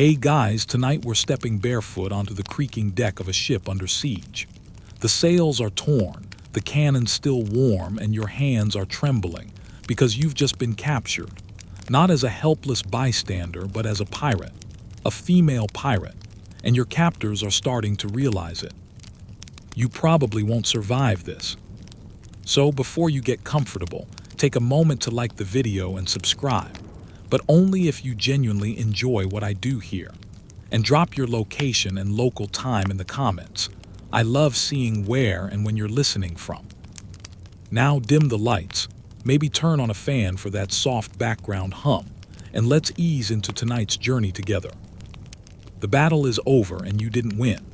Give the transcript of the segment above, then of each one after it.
Hey guys, tonight we're stepping barefoot onto the creaking deck of a ship under siege. The sails are torn, the cannons still warm, and your hands are trembling because you've just been captured. Not as a helpless bystander, but as a pirate. A female pirate. And your captors are starting to realize it. You probably won't survive this. So before you get comfortable, take a moment to like the video and subscribe. But only if you genuinely enjoy what I do here. And drop your location and local time in the comments. I love seeing where and when you're listening from. Now dim the lights, maybe turn on a fan for that soft background hum, and let's ease into tonight's journey together. The battle is over and you didn't win.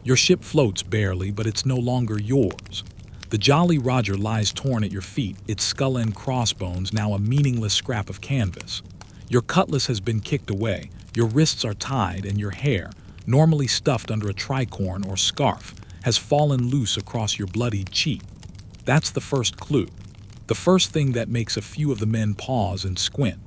Your ship floats barely, but it's no longer yours. The Jolly Roger lies torn at your feet, its skull and crossbones now a meaningless scrap of canvas. Your cutlass has been kicked away, your wrists are tied, and your hair, normally stuffed under a tricorn or scarf, has fallen loose across your bloodied cheek. That's the first clue. The first thing that makes a few of the men pause and squint.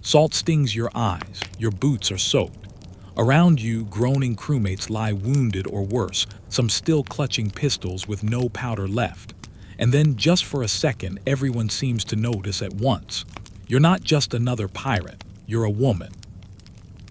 Salt stings your eyes, your boots are soaked. Around you, groaning crewmates lie wounded or worse, some still clutching pistols with no powder left. And then, just for a second, everyone seems to notice at once. You're not just another pirate, you're a woman.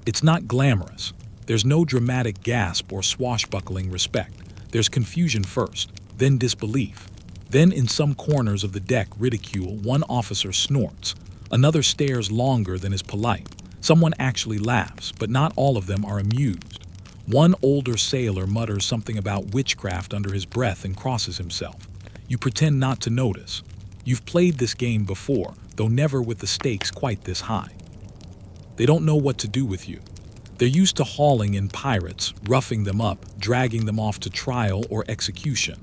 It's not glamorous. There's no dramatic gasp or swashbuckling respect. There's confusion first, then disbelief. Then in some corners of the deck, ridicule. One officer snorts. Another stares longer than is polite. Someone actually laughs, but not all of them are amused. One older sailor mutters something about witchcraft under his breath and crosses himself. You pretend not to notice. You've played this game before, though never with the stakes quite this high. They don't know what to do with you. They're used to hauling in pirates, roughing them up, dragging them off to trial or execution.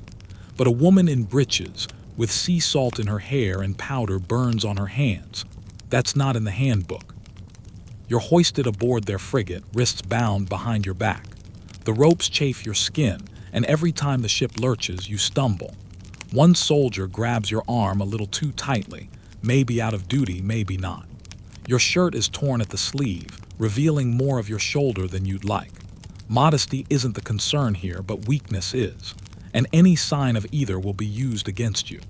But a woman in breeches, with sea salt in her hair and powder burns on her hands, that's not in the handbook. You're hoisted aboard their frigate, wrists bound behind your back. The ropes chafe your skin, and every time the ship lurches, you stumble. One soldier grabs your arm a little too tightly, maybe out of duty, maybe not. Your shirt is torn at the sleeve, revealing more of your shoulder than you'd like. Modesty isn't the concern here, but weakness is, and any sign of either will be used against you.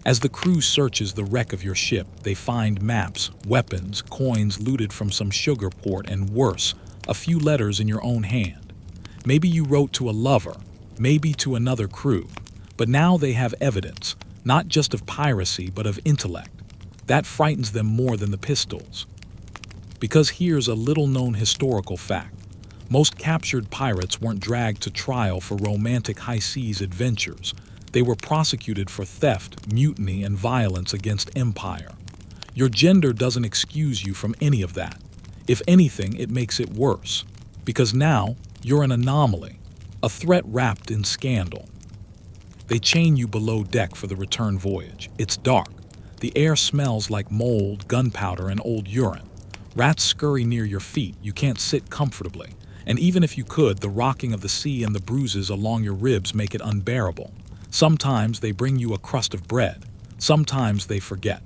As the crew searches the wreck of your ship, they find maps, weapons, coins looted from some sugar port, and worse, a few letters in your own hand. Maybe you wrote to a lover, maybe to another crew, but now they have evidence, not just of piracy, but of intellect. That frightens them more than the pistols. Because here's a little-known historical fact. Most captured pirates weren't dragged to trial for romantic high-seas adventures. They were prosecuted for theft, mutiny, and violence against empire. Your gender doesn't excuse you from any of that. If anything, it makes it worse. Because now, you're an anomaly, a threat wrapped in scandal. They chain you below deck for the return voyage. It's dark. The air smells like mold, gunpowder, and old urine. Rats scurry near your feet. You can't sit comfortably. And even if you could, the rocking of the sea and the bruises along your ribs make it unbearable. Sometimes they bring you a crust of bread. Sometimes they forget.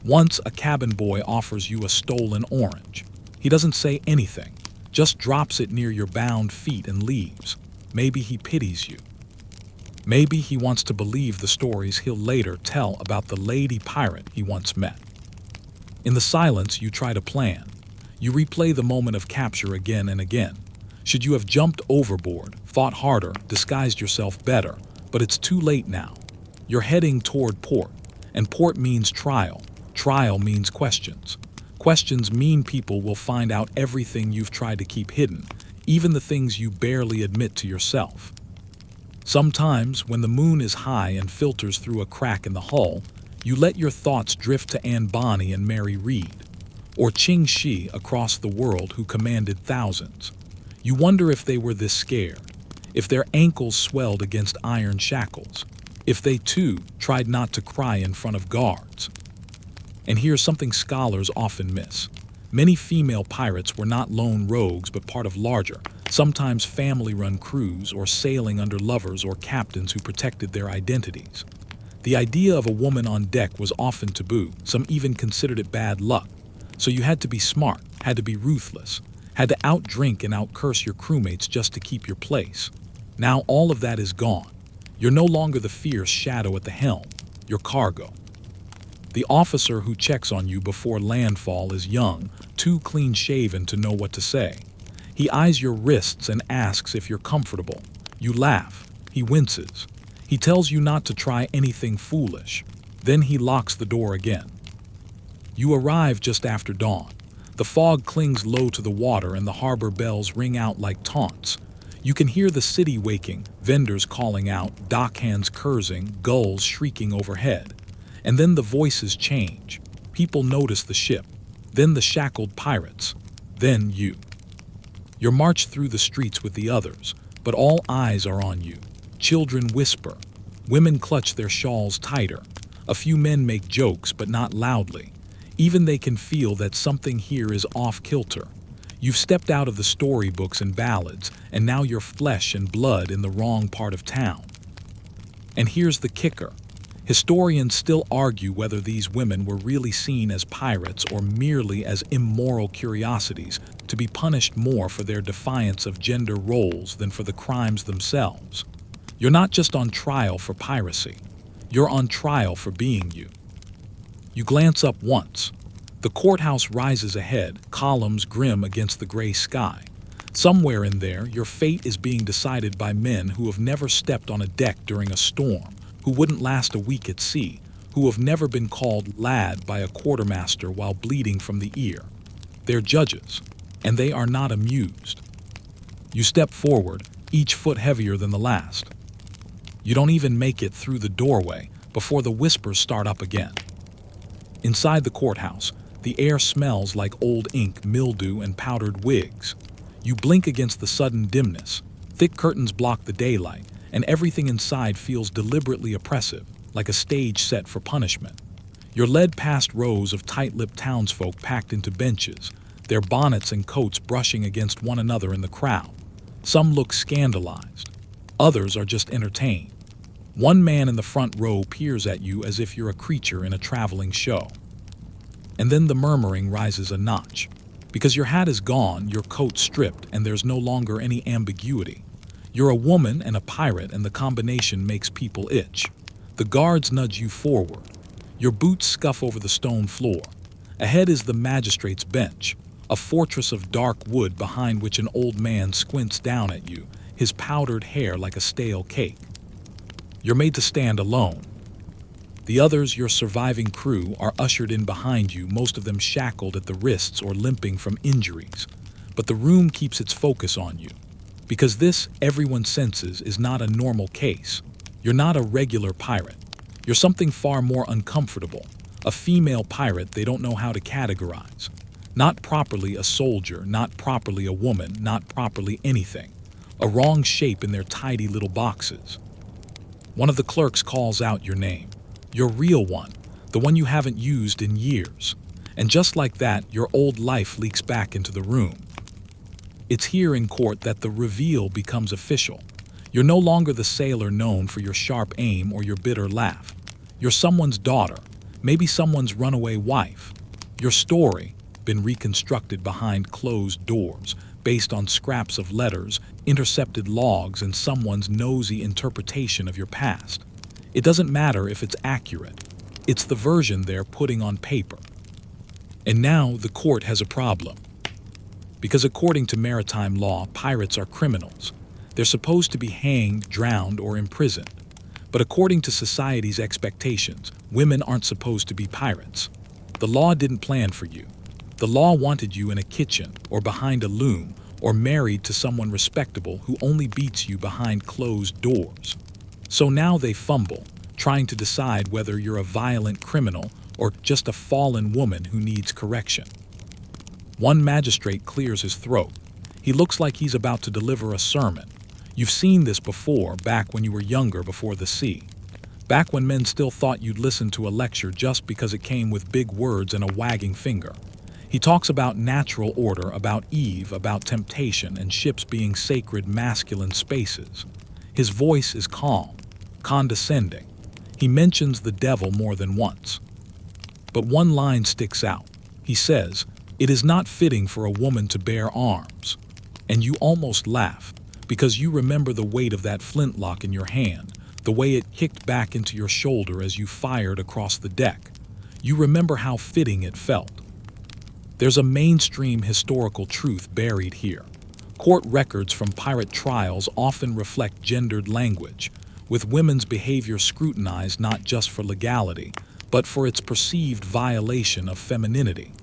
Once a cabin boy offers you a stolen orange. He doesn't say anything, just drops it near your bound feet and leaves. Maybe he pities you. Maybe he wants to believe the stories he'll later tell about the lady pirate he once met. In the silence, you try to plan. You replay the moment of capture again and again. Should you have jumped overboard, fought harder, disguised yourself better? But it's too late now. You're heading toward port, and port means trial. Trial means questions. Questions mean people will find out everything you've tried to keep hidden, even the things you barely admit to yourself. Sometimes, when the moon is high and filters through a crack in the hull, you let your thoughts drift to Anne Bonny and Mary Read, or Ching Shi across the world who commanded thousands. You wonder if they were this scared, if their ankles swelled against iron shackles, if they too tried not to cry in front of guards. And here's something scholars often miss. Many female pirates were not lone rogues but part of larger, sometimes family-run crews or sailing under lovers or captains who protected their identities. The idea of a woman on deck was often taboo, some even considered it bad luck. So you had to be smart, had to be ruthless, Had to outdrink and outcurse your crewmates just to keep your place. Now all of that is gone. You're no longer the fierce shadow at the helm. You're cargo. The officer who checks on you before landfall is young, too clean-shaven to know what to say. He eyes your wrists and asks if you're comfortable. You laugh. He winces. He tells you not to try anything foolish. Then he locks the door again. You arrive just after dawn. The fog clings low to the water and the harbor bells ring out like taunts. You can hear the city waking, vendors calling out, dockhands cursing, gulls shrieking overhead. And then the voices change. People notice the ship. Then the shackled pirates. Then you. You're marched through the streets with the others, but all eyes are on you. Children whisper. Women clutch their shawls tighter. A few men make jokes, but not loudly. Even they can feel that something here is off-kilter. You've stepped out of the storybooks and ballads, and now you're flesh and blood in the wrong part of town. And here's the kicker. Historians still argue whether these women were really seen as pirates or merely as immoral curiosities to be punished more for their defiance of gender roles than for the crimes themselves. You're not just on trial for piracy. You're on trial for being you. You glance up once. The courthouse rises ahead, columns grim against the gray sky. Somewhere in there, your fate is being decided by men who have never stepped on a deck during a storm, who wouldn't last a week at sea, who have never been called lad by a quartermaster while bleeding from the ear. They're judges, and they are not amused. You step forward, each foot heavier than the last. You don't even make it through the doorway before the whispers start up again. Inside the courthouse, the air smells like old ink, mildew, and powdered wigs. You blink against the sudden dimness. Thick curtains block the daylight, and everything inside feels deliberately oppressive, like a stage set for punishment. You're led past rows of tight-lipped townsfolk packed into benches, their bonnets and coats brushing against one another in the crowd. Some look scandalized. Others are just entertained. One man in the front row peers at you as if you're a creature in a traveling show. And then the murmuring rises a notch. Because your hat is gone, your coat stripped, and there's no longer any ambiguity. You're a woman and a pirate, and the combination makes people itch. The guards nudge you forward. Your boots scuff over the stone floor. Ahead is the magistrate's bench, a fortress of dark wood behind which an old man squints down at you, his powdered hair like a stale cake. You're made to stand alone. The others, your surviving crew, are ushered in behind you, most of them shackled at the wrists or limping from injuries. But the room keeps its focus on you. Because this, everyone senses, is not a normal case. You're not a regular pirate. You're something far more uncomfortable. A female pirate they don't know how to categorize. Not properly a soldier, not properly a woman, not properly anything. A wrong shape in their tidy little boxes. One of the clerks calls out your name. Your real one, the one you haven't used in years. And just like that, your old life leaks back into the room. It's here in court that the reveal becomes official. You're no longer the sailor known for your sharp aim or your bitter laugh. You're someone's daughter, maybe someone's runaway wife. Your story, been reconstructed behind closed doors, based on scraps of letters, intercepted logs, and someone's nosy interpretation of your past. It doesn't matter if it's accurate. It's the version they're putting on paper. And now the court has a problem. Because according to maritime law, pirates are criminals. They're supposed to be hanged, drowned, or imprisoned. But according to society's expectations, women aren't supposed to be pirates. The law didn't plan for you. The law wanted you in a kitchen, or behind a loom, or married to someone respectable who only beats you behind closed doors. So now they fumble, trying to decide whether you're a violent criminal or just a fallen woman who needs correction. One magistrate clears his throat. He looks like he's about to deliver a sermon. You've seen this before, back when you were younger before the sea. Back when men still thought you'd listen to a lecture just because it came with big words and a wagging finger. He talks about natural order, about Eve, about temptation, and ships being sacred masculine spaces. His voice is calm, condescending. He mentions the devil more than once. But one line sticks out. He says, It is not fitting for a woman to bear arms. And you almost laugh, because you remember the weight of that flintlock in your hand, the way it kicked back into your shoulder as you fired across the deck. You remember how fitting it felt. There's a mainstream historical truth buried here. Court records from pirate trials often reflect gendered language, with women's behavior scrutinized not just for legality, but for its perceived violation of femininity.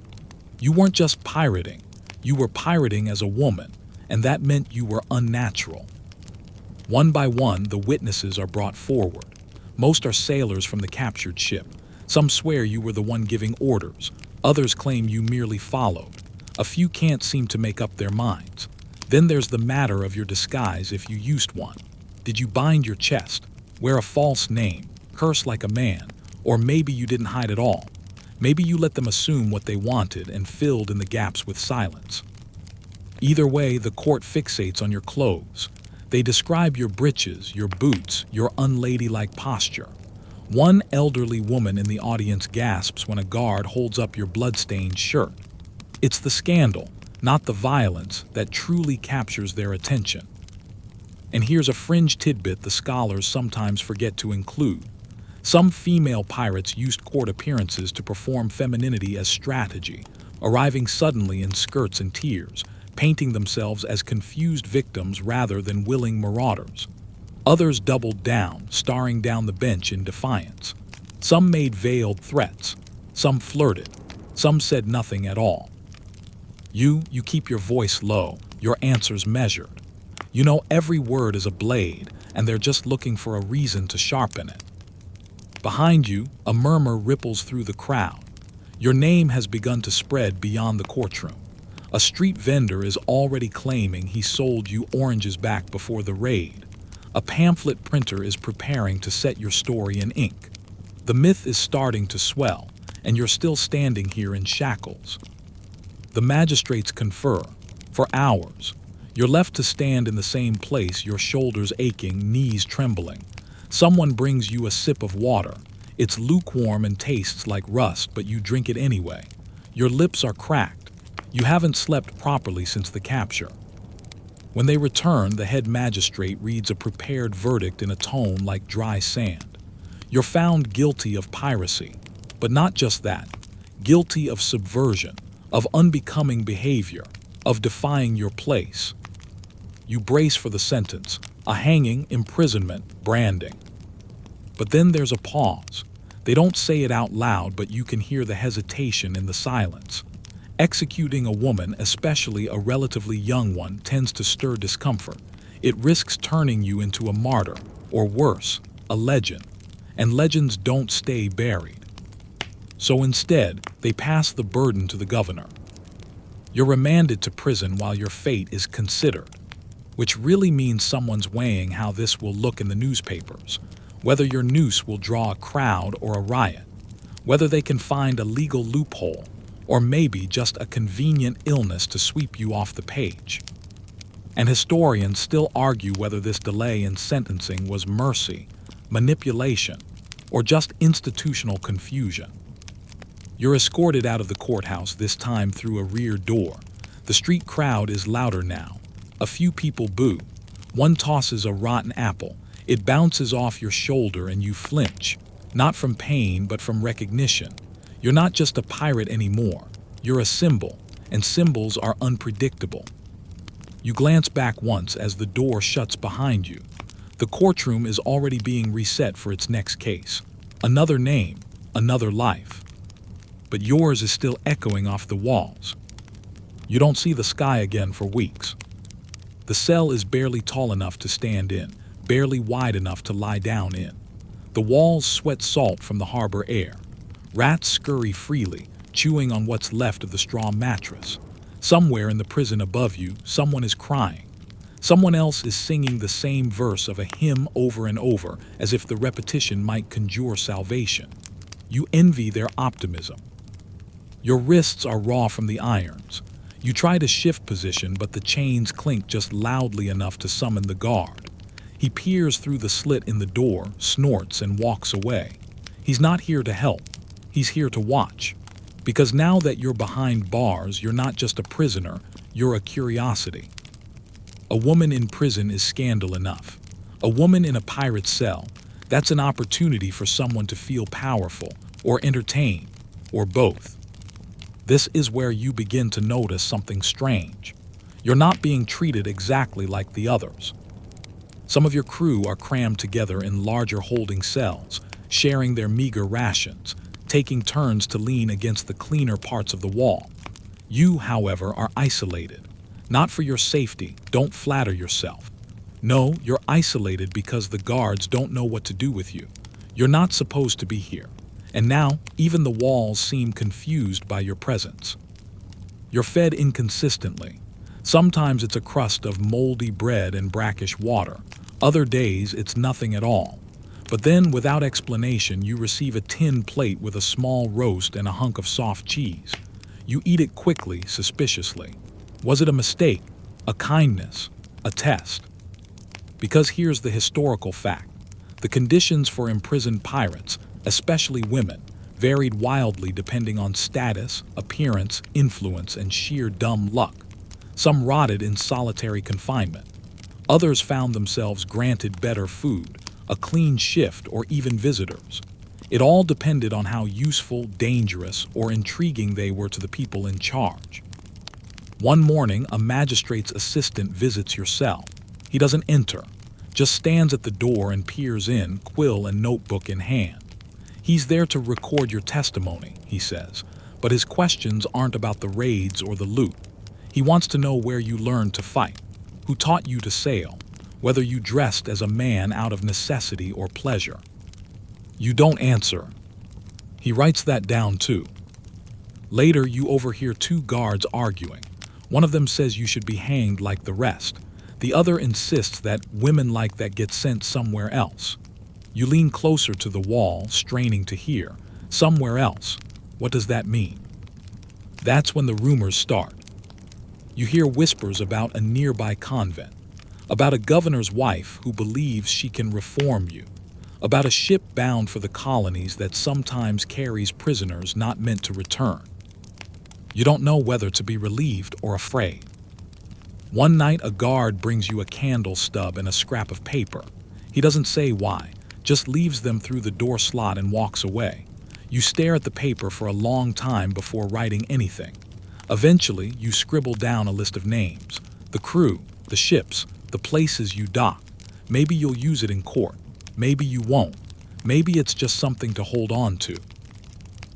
You weren't just pirating, you were pirating as a woman, and that meant you were unnatural. One by one, the witnesses are brought forward. Most are sailors from the captured ship. Some swear you were the one giving orders. Others claim you merely followed. A few can't seem to make up their minds. Then there's the matter of your disguise if you used one. Did you bind your chest, wear a false name, curse like a man, or maybe you didn't hide at all? Maybe you let them assume what they wanted and filled in the gaps with silence. Either way, the court fixates on your clothes. They describe your breeches, your boots, your unladylike posture. One elderly woman in the audience gasps when a guard holds up your blood-stained shirt. It's the scandal, not the violence, that truly captures their attention. And here's a fringe tidbit the scholars sometimes forget to include. Some female pirates used court appearances to perform femininity as strategy, arriving suddenly in skirts and tears, painting themselves as confused victims rather than willing marauders. Others doubled down, staring down the bench in defiance. Some made veiled threats. Some flirted. Some said nothing at all. You keep your voice low, your answers measured. You know every word is a blade, and they're just looking for a reason to sharpen it. Behind you, a murmur ripples through the crowd. Your name has begun to spread beyond the courtroom. A street vendor is already claiming he sold you oranges back before the raid. A pamphlet printer is preparing to set your story in ink. The myth is starting to swell, and you're still standing here in shackles. The magistrates confer. For hours, you're left to stand in the same place, your shoulders aching, knees trembling. Someone brings you a sip of water. It's lukewarm and tastes like rust, but you drink it anyway. Your lips are cracked. You haven't slept properly since the capture. When they return, the head magistrate reads a prepared verdict in a tone like dry sand. You're found guilty of piracy, but not just that. Guilty of subversion, of unbecoming behavior, of defying your place. You brace for the sentence, a hanging, imprisonment, branding. But then there's a pause. They don't say it out loud, but you can hear the hesitation in the silence. Executing a woman, especially a relatively young one, tends to stir discomfort. It risks turning you into a martyr, or worse, a legend. And legends don't stay buried. So instead, they pass the burden to the governor. You're remanded to prison while your fate is considered, which really means someone's weighing how this will look in the newspapers, whether your noose will draw a crowd or a riot, whether they can find a legal loophole, or maybe just a convenient illness to sweep you off the page. And historians still argue whether this delay in sentencing was mercy, manipulation, or just institutional confusion. You're escorted out of the courthouse, this time through a rear door. The street crowd is louder now. A few people boo. One tosses a rotten apple. It bounces off your shoulder and you flinch, not from pain but from recognition. You're not just a pirate anymore. You're a symbol, and symbols are unpredictable. You glance back once as the door shuts behind you. The courtroom is already being reset for its next case. Another name, another life. But yours is still echoing off the walls. You don't see the sky again for weeks. The cell is barely tall enough to stand in, barely wide enough to lie down in. The walls sweat salt from the harbor air. Rats scurry freely, chewing on what's left of the straw mattress. Somewhere in the prison above you, someone is crying. Someone else is singing the same verse of a hymn over and over, as if the repetition might conjure salvation. You envy their optimism. Your wrists are raw from the irons. You try to shift position, but the chains clink just loudly enough to summon the guard. He peers through the slit in the door, snorts, and walks away. He's not here to help. He's here to watch. Because now that you're behind bars, you're not just a prisoner, you're a curiosity. A woman in prison is scandal enough. A woman in a pirate cell, that's an opportunity for someone to feel powerful, or entertained, or both. This is where you begin to notice something strange. You're not being treated exactly like the others. Some of your crew are crammed together in larger holding cells, sharing their meager rations, taking turns to lean against the cleaner parts of the wall. You, however, are isolated. Not for your safety, don't flatter yourself. No, you're isolated because the guards don't know what to do with you. You're not supposed to be here. And now, even the walls seem confused by your presence. You're fed inconsistently. Sometimes it's a crust of moldy bread and brackish water. Other days, it's nothing at all. But then, without explanation, you receive a tin plate with a small roast and a hunk of soft cheese. You eat it quickly, suspiciously. Was it a mistake? A kindness? A test? Because here's the historical fact. The conditions for imprisoned pirates, especially women, varied wildly depending on status, appearance, influence, and sheer dumb luck. Some rotted in solitary confinement. Others found themselves granted better food, a clean shift, or even visitors. It all depended on how useful, dangerous, or intriguing they were to the people in charge. One morning, a magistrate's assistant visits your cell. He doesn't enter, just stands at the door and peers in, quill and notebook in hand. He's there to record your testimony, he says, but his questions aren't about the raids or the loot. He wants to know where you learned to fight, who taught you to sail, whether you dressed as a man out of necessity or pleasure. You don't answer. He writes that down too. Later, you overhear two guards arguing. One of them says you should be hanged like the rest. The other insists that women like that get sent somewhere else. You lean closer to the wall, straining to hear. Somewhere else. What does that mean? That's when the rumors start. You hear whispers about a nearby convent, about a governor's wife who believes she can reform you, about a ship bound for the colonies that sometimes carries prisoners not meant to return. You don't know whether to be relieved or afraid. One night, a guard brings you a candle stub and a scrap of paper. He doesn't say why, just leaves them through the door slot and walks away. You stare at the paper for a long time before writing anything. Eventually, you scribble down a list of names, the crew, the ships, the places you dock. Maybe you'll use it in court. Maybe you won't. Maybe it's just something to hold on to.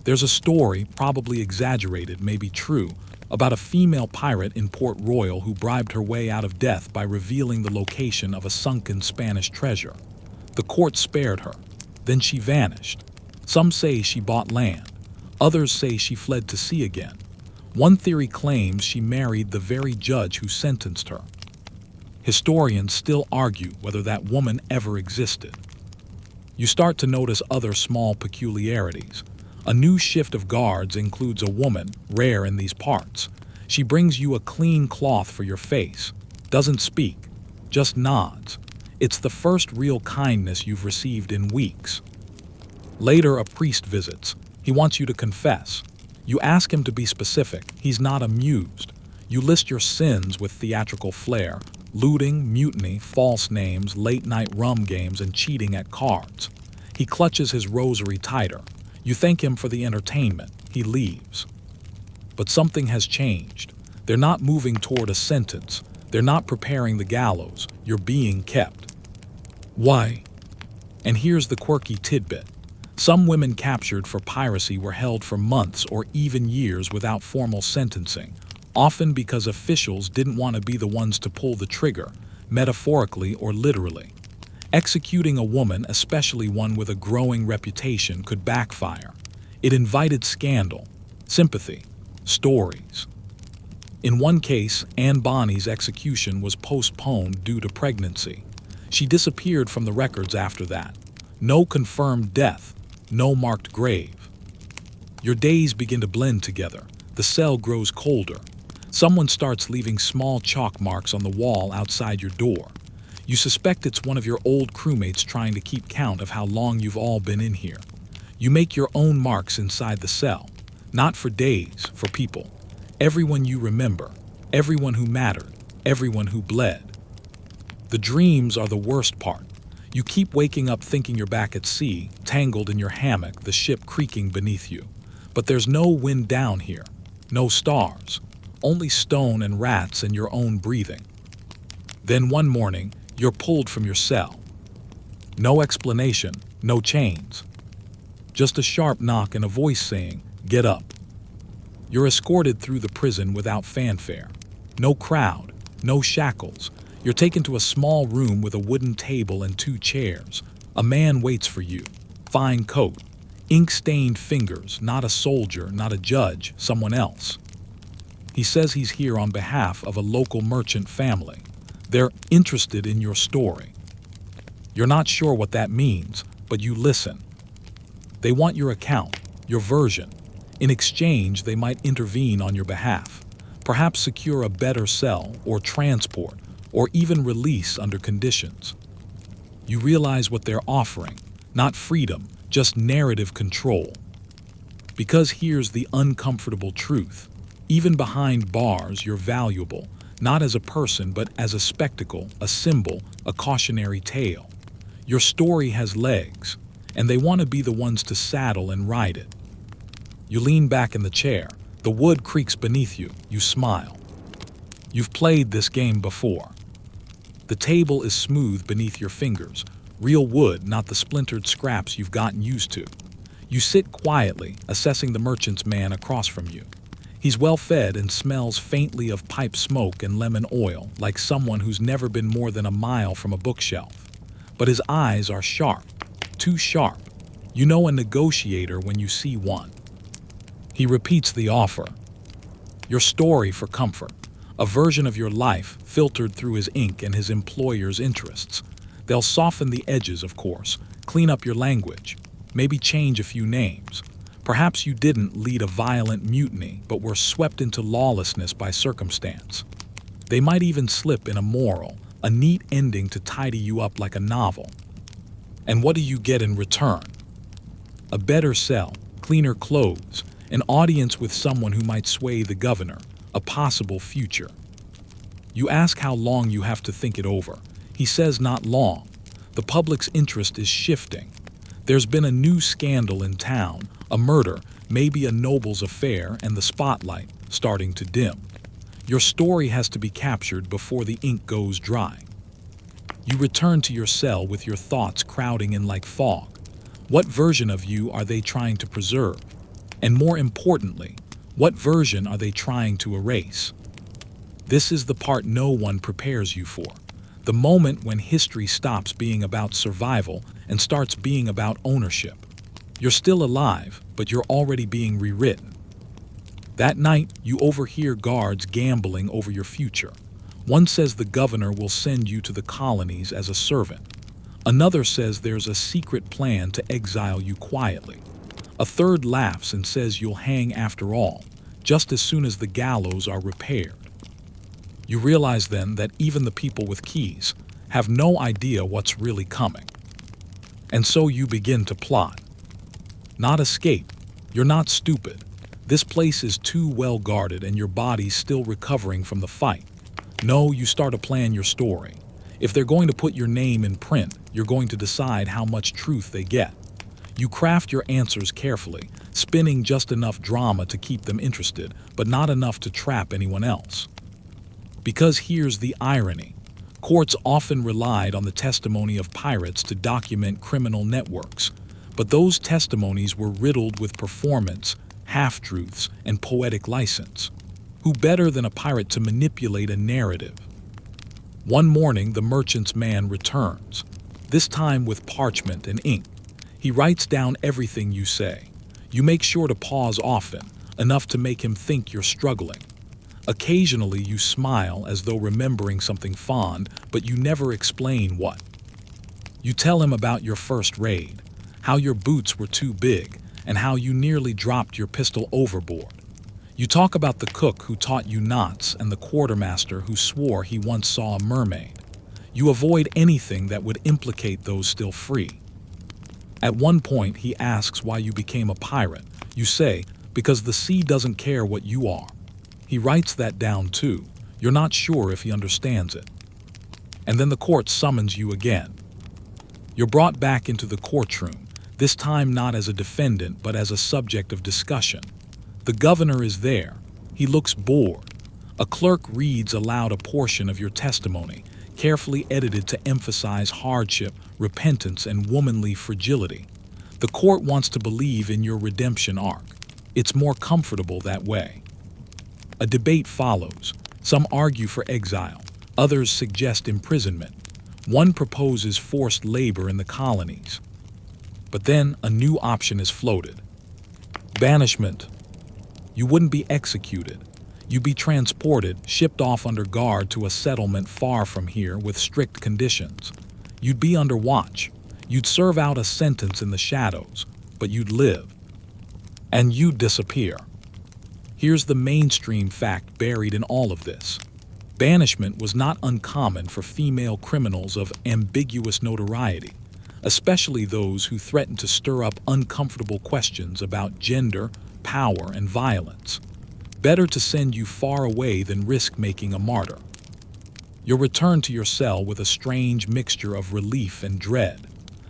There's a story, probably exaggerated, maybe true, about a female pirate in Port Royal who bribed her way out of death by revealing the location of a sunken Spanish treasure. The court spared her. Then she vanished. Some say she bought land. Others say she fled to sea again. One theory claims she married the very judge who sentenced her. Historians still argue whether that woman ever existed. You start to notice other small peculiarities. A new shift of guards includes a woman, rare in these parts. She brings you a clean cloth for your face, doesn't speak, just nods. It's the first real kindness you've received in weeks. Later, a priest visits. He wants you to confess. You ask him to be specific. He's not amused. You list your sins with theatrical flair: looting, mutiny, false names, late-night rum games, and cheating at cards. He clutches his rosary tighter. You thank him for the entertainment. He leaves. But something has changed. They're not moving toward a sentence. They're not preparing the gallows. You're being kept. Why? And here's the quirky tidbit. Some women captured for piracy were held for months or even years without formal sentencing, often because officials didn't want to be the ones to pull the trigger, metaphorically or literally. Executing a woman, especially one with a growing reputation, could backfire. It invited scandal, sympathy, stories. In one case, Anne Bonny's execution was postponed due to pregnancy. She disappeared from the records after that. No confirmed death, no marked grave. Your days begin to blend together. The cell grows colder. Someone starts leaving small chalk marks on the wall outside your door. You suspect it's one of your old crewmates trying to keep count of how long you've all been in here. You make your own marks inside the cell. Not for days, for people. Everyone you remember, everyone who mattered, everyone who bled. The dreams are the worst part. You keep waking up thinking you're back at sea, tangled in your hammock, the ship creaking beneath you. But there's no wind down here, no stars, only stone and rats and your own breathing. Then one morning, you're pulled from your cell. No explanation, no chains. Just a sharp knock and a voice saying, "Get up." You're escorted through the prison without fanfare. No crowd, no shackles. You're taken to a small room with a wooden table and 2 chairs. A man waits for you. Fine coat. Ink-stained fingers, not a soldier, not a judge, someone else. He says he's here on behalf of a local merchant family. They're interested in your story. You're not sure what that means, but you listen. They want your account, your version. In exchange, they might intervene on your behalf, perhaps secure a better cell or transport, or even release under conditions. You realize what they're offering, not freedom, just narrative control. Because here's the uncomfortable truth. Even behind bars, you're valuable, not as a person, but as a spectacle, a symbol, a cautionary tale. Your story has legs, and they want to be the ones to saddle and ride it. You lean back in the chair. The wood creaks beneath you. You smile. You've played this game before. The table is smooth beneath your fingers. Real wood, not the splintered scraps you've gotten used to. You sit quietly, assessing the merchant's man across from you. He's well-fed and smells faintly of pipe smoke and lemon oil, like someone who's never been more than a mile from a bookshelf. But his eyes are sharp, too sharp. You know a negotiator when you see one. He repeats the offer. Your story for comfort, a version of your life filtered through his ink and his employer's interests. They'll soften the edges, of course, clean up your language, maybe change a few names. Perhaps you didn't lead a violent mutiny, but were swept into lawlessness by circumstance. They might even slip in a moral, a neat ending to tidy you up like a novel. And what do you get in return? A better cell, cleaner clothes, an audience with someone who might sway the governor, a possible future. You ask how long you have to think it over. He says not long. The public's interest is shifting. There's been a new scandal in town, a murder, maybe a noble's affair, and the spotlight starting to dim. Your story has to be captured before the ink goes dry. You return to your cell with your thoughts crowding in like fog. What version of you are they trying to preserve? And more importantly, what version are they trying to erase? This is the part no one prepares you for. The moment when history stops being about survival and starts being about ownership. You're still alive, but you're already being rewritten. That night, you overhear guards gambling over your future. One says the governor will send you to the colonies as a servant. Another says there's a secret plan to exile you quietly. A third laughs and says you'll hang after all, just as soon as the gallows are repaired. You realize then that even the people with keys have no idea what's really coming. And so you begin to plot. Not escape. You're not stupid. This place is too well guarded and your body's still recovering from the fight. No, you start to plan your story. If they're going to put your name in print, you're going to decide how much truth they get. You craft your answers carefully, spinning just enough drama to keep them interested, but not enough to trap anyone else. Because here's the irony. Courts often relied on the testimony of pirates to document criminal networks, but those testimonies were riddled with performance, half-truths, and poetic license. Who better than a pirate to manipulate a narrative? One morning, the merchant's man returns, this time with parchment and ink. He writes down everything you say. You make sure to pause often, enough to make him think you're struggling. Occasionally, you smile as though remembering something fond, but you never explain what. You tell him about your first raid, how your boots were too big, and how you nearly dropped your pistol overboard. You talk about the cook who taught you knots and the quartermaster who swore he once saw a mermaid. You avoid anything that would implicate those still free. At one point, he asks why you became a pirate. You say, because the sea doesn't care what you are. He writes that down too. You're not sure if he understands it. And then the court summons you again. You're brought back into the courtroom, this time not as a defendant but as a subject of discussion. The governor is there. He looks bored. A clerk reads aloud a portion of your testimony, carefully edited to emphasize hardship, repentance, and womanly fragility. The court wants to believe in your redemption arc. It's more comfortable that way. A debate follows. Some argue for exile. Others suggest imprisonment. One proposes forced labor in the colonies. But then a new option is floated. Banishment. You wouldn't be executed. You'd be transported, shipped off under guard to a settlement far from here with strict conditions. You'd be under watch. You'd serve out a sentence in the shadows, but you'd live. And you'd disappear. Here's the mainstream fact buried in all of this. Banishment was not uncommon for female criminals of ambiguous notoriety, especially those who threatened to stir up uncomfortable questions about gender, power, and violence. Better to send you far away than risk making a martyr. You're returned to your cell with a strange mixture of relief and dread.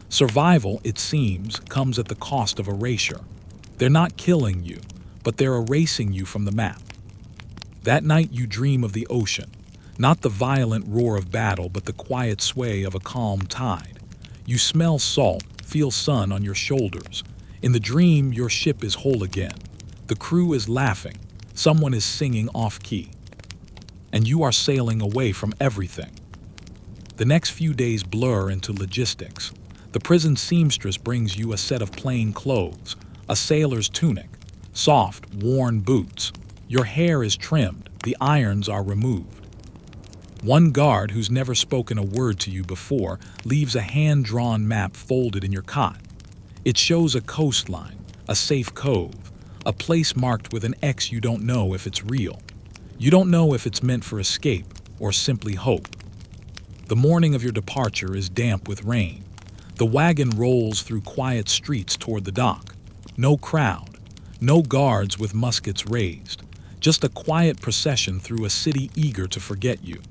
Survival, it seems, comes at the cost of erasure. They're not killing you, but they're erasing you from the map. That night you dream of the ocean, not the violent roar of battle, but the quiet sway of a calm tide. You smell salt, feel sun on your shoulders. In the dream, your ship is whole again. The crew is laughing. Someone is singing off-key. And you are sailing away from everything. The next few days blur into logistics. The prison seamstress brings you a set of plain clothes, a sailor's tunic, soft, worn boots. Your hair is trimmed, the irons are removed. One guard who's never spoken a word to you before leaves a hand-drawn map folded in your cot. It shows a coastline, a safe cove, a place marked with an X. You don't know if it's real. You don't know if it's meant for escape or simply hope. The morning of your departure is damp with rain. The wagon rolls through quiet streets toward the dock. No crowd, no guards with muskets raised, just a quiet procession through a city eager to forget you.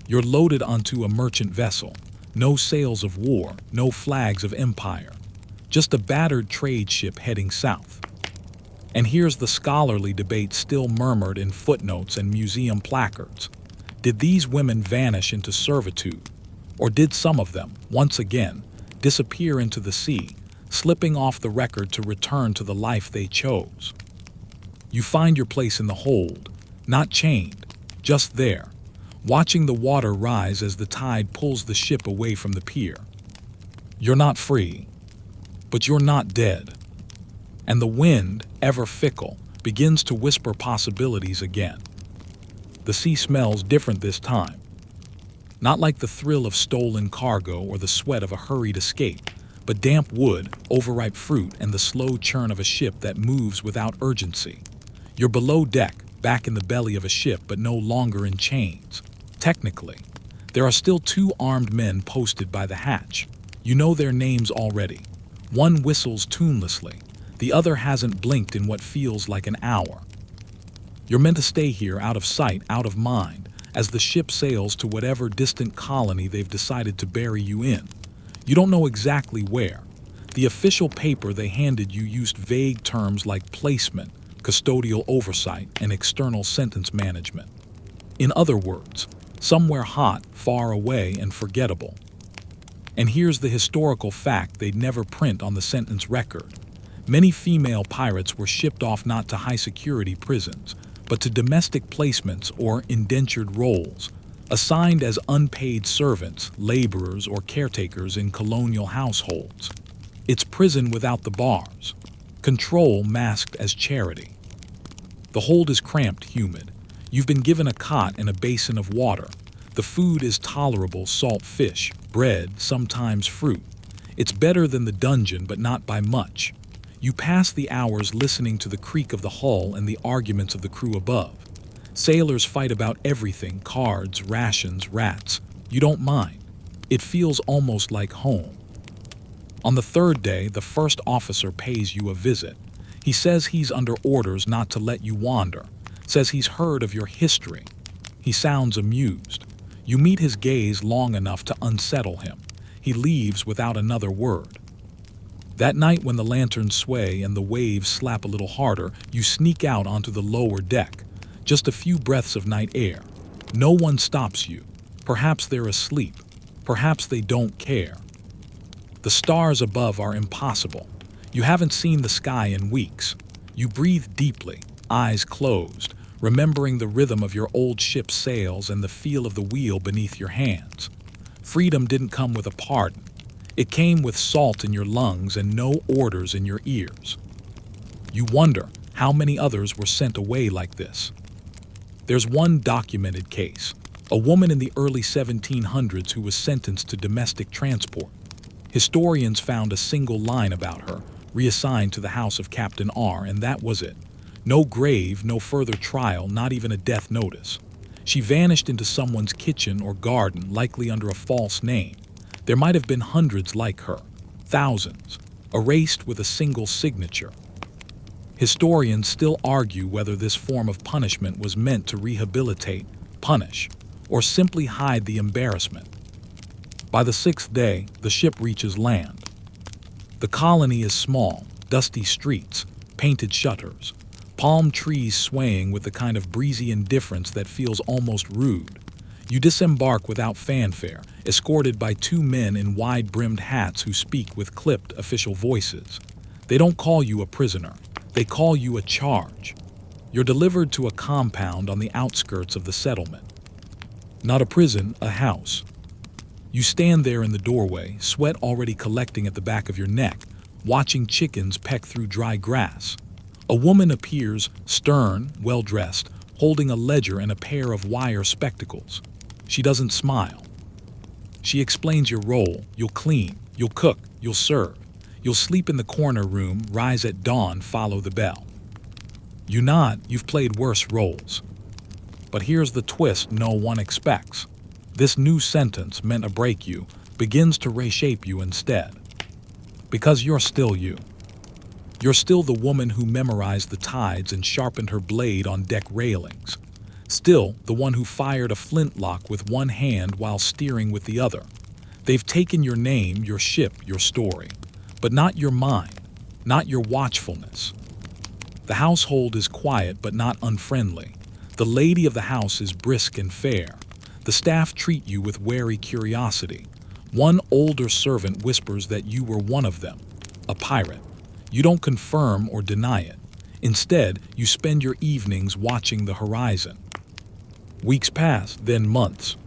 You're loaded onto a merchant vessel. No sails of war, no flags of empire. Just a battered trade ship heading south. And here's the scholarly debate still murmured in footnotes and museum placards. Did these women vanish into servitude? Or did some of them, once again, disappear into the sea, slipping off the record to return to the life they chose? You find your place in the hold, not chained, just there, watching the water rise as the tide pulls the ship away from the pier. You're not free, but you're not dead. And the wind, ever fickle, begins to whisper possibilities again. The sea smells different this time. Not like the thrill of stolen cargo or the sweat of a hurried escape, but damp wood, overripe fruit, and the slow churn of a ship that moves without urgency. You're below deck, back in the belly of a ship, but no longer in chains. Technically, there are still 2 armed men posted by the hatch. You know their names already. One whistles tunelessly. The other hasn't blinked in what feels like an hour. You're meant to stay here, out of sight, out of mind, as the ship sails to whatever distant colony they've decided to bury you in. You don't know exactly where. The official paper they handed you used vague terms like placement, custodial oversight, and external sentence management. In other words, somewhere hot, far away, and forgettable. And here's the historical fact they'd never print on the sentence record. Many female pirates were shipped off not to high-security prisons, but to domestic placements or indentured roles, assigned as unpaid servants, laborers, or caretakers in colonial households. It's prison without the bars, control masked as charity. The hold is cramped, humid. You've been given a cot and a basin of water. The food is tolerable salt fish, bread, sometimes fruit. It's better than the dungeon, but not by much. You pass the hours listening to the creak of the hull and the arguments of the crew above. Sailors fight about everything, cards, rations, rats. You don't mind. It feels almost like home. On the 3rd day, the first officer pays you a visit. He says he's under orders not to let you wander, says he's heard of your history. He sounds amused. You meet his gaze long enough to unsettle him. He leaves without another word. That night when the lanterns sway and the waves slap a little harder, you sneak out onto the lower deck. Just a few breaths of night air. No one stops you. Perhaps they're asleep. Perhaps they don't care. The stars above are impossible. You haven't seen the sky in weeks. You breathe deeply, eyes closed, remembering the rhythm of your old ship's sails and the feel of the wheel beneath your hands. Freedom didn't come with a pardon. It came with salt in your lungs and no orders in your ears. You wonder how many others were sent away like this. There's one documented case, a woman in the early 1700s who was sentenced to domestic transport. Historians found a single line about her, reassigned to the house of Captain R, and that was it. No grave, no further trial, not even a death notice. She vanished into someone's kitchen or garden, likely under a false name. There might have been hundreds like her, thousands, erased with a single signature. Historians still argue whether this form of punishment was meant to rehabilitate, punish, or simply hide the embarrassment. By the 6th day, the ship reaches land. The colony is small, dusty streets, painted shutters, palm trees swaying with the kind of breezy indifference that feels almost rude. You disembark without fanfare, escorted by 2 men in wide-brimmed hats who speak with clipped official voices. They don't call you a prisoner. They call you a charge. You're delivered to a compound on the outskirts of the settlement. Not a prison, a house. You stand there in the doorway, sweat already collecting at the back of your neck, watching chickens peck through dry grass. A woman appears, stern, well-dressed, holding a ledger and a pair of wire spectacles. She doesn't smile. She explains your role. You'll clean, you'll cook, you'll serve. You'll sleep in the corner room, rise at dawn, follow the bell. You nod, you've played worse roles. But here's the twist no one expects. This new sentence, meant to break you, begins to reshape you instead. Because you're still you. You're still the woman who memorized the tides and sharpened her blade on deck railings. Still the one who fired a flintlock with one hand while steering with the other. They've taken your name, your ship, your story, but not your mind, not your watchfulness. The household is quiet but not unfriendly. The lady of the house is brisk and fair. The staff treat you with wary curiosity. One older servant whispers that you were one of them, a pirate. You don't confirm or deny it. Instead, you spend your evenings watching the horizon. Weeks pass, then months.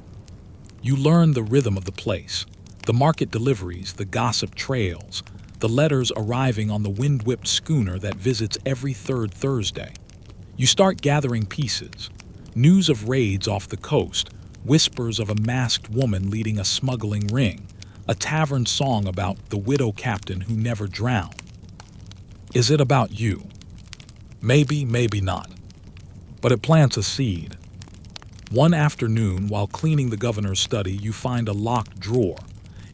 You learn the rhythm of the place, the market deliveries, the gossip trails, the letters arriving on the wind-whipped schooner that visits every 3rd Thursday. You start gathering pieces, news of raids off the coast, whispers of a masked woman leading a smuggling ring, a tavern song about the widow captain who never drowned. Is it about you? Maybe, maybe not. But it plants a seed. One afternoon, while cleaning the governor's study, you find a locked drawer.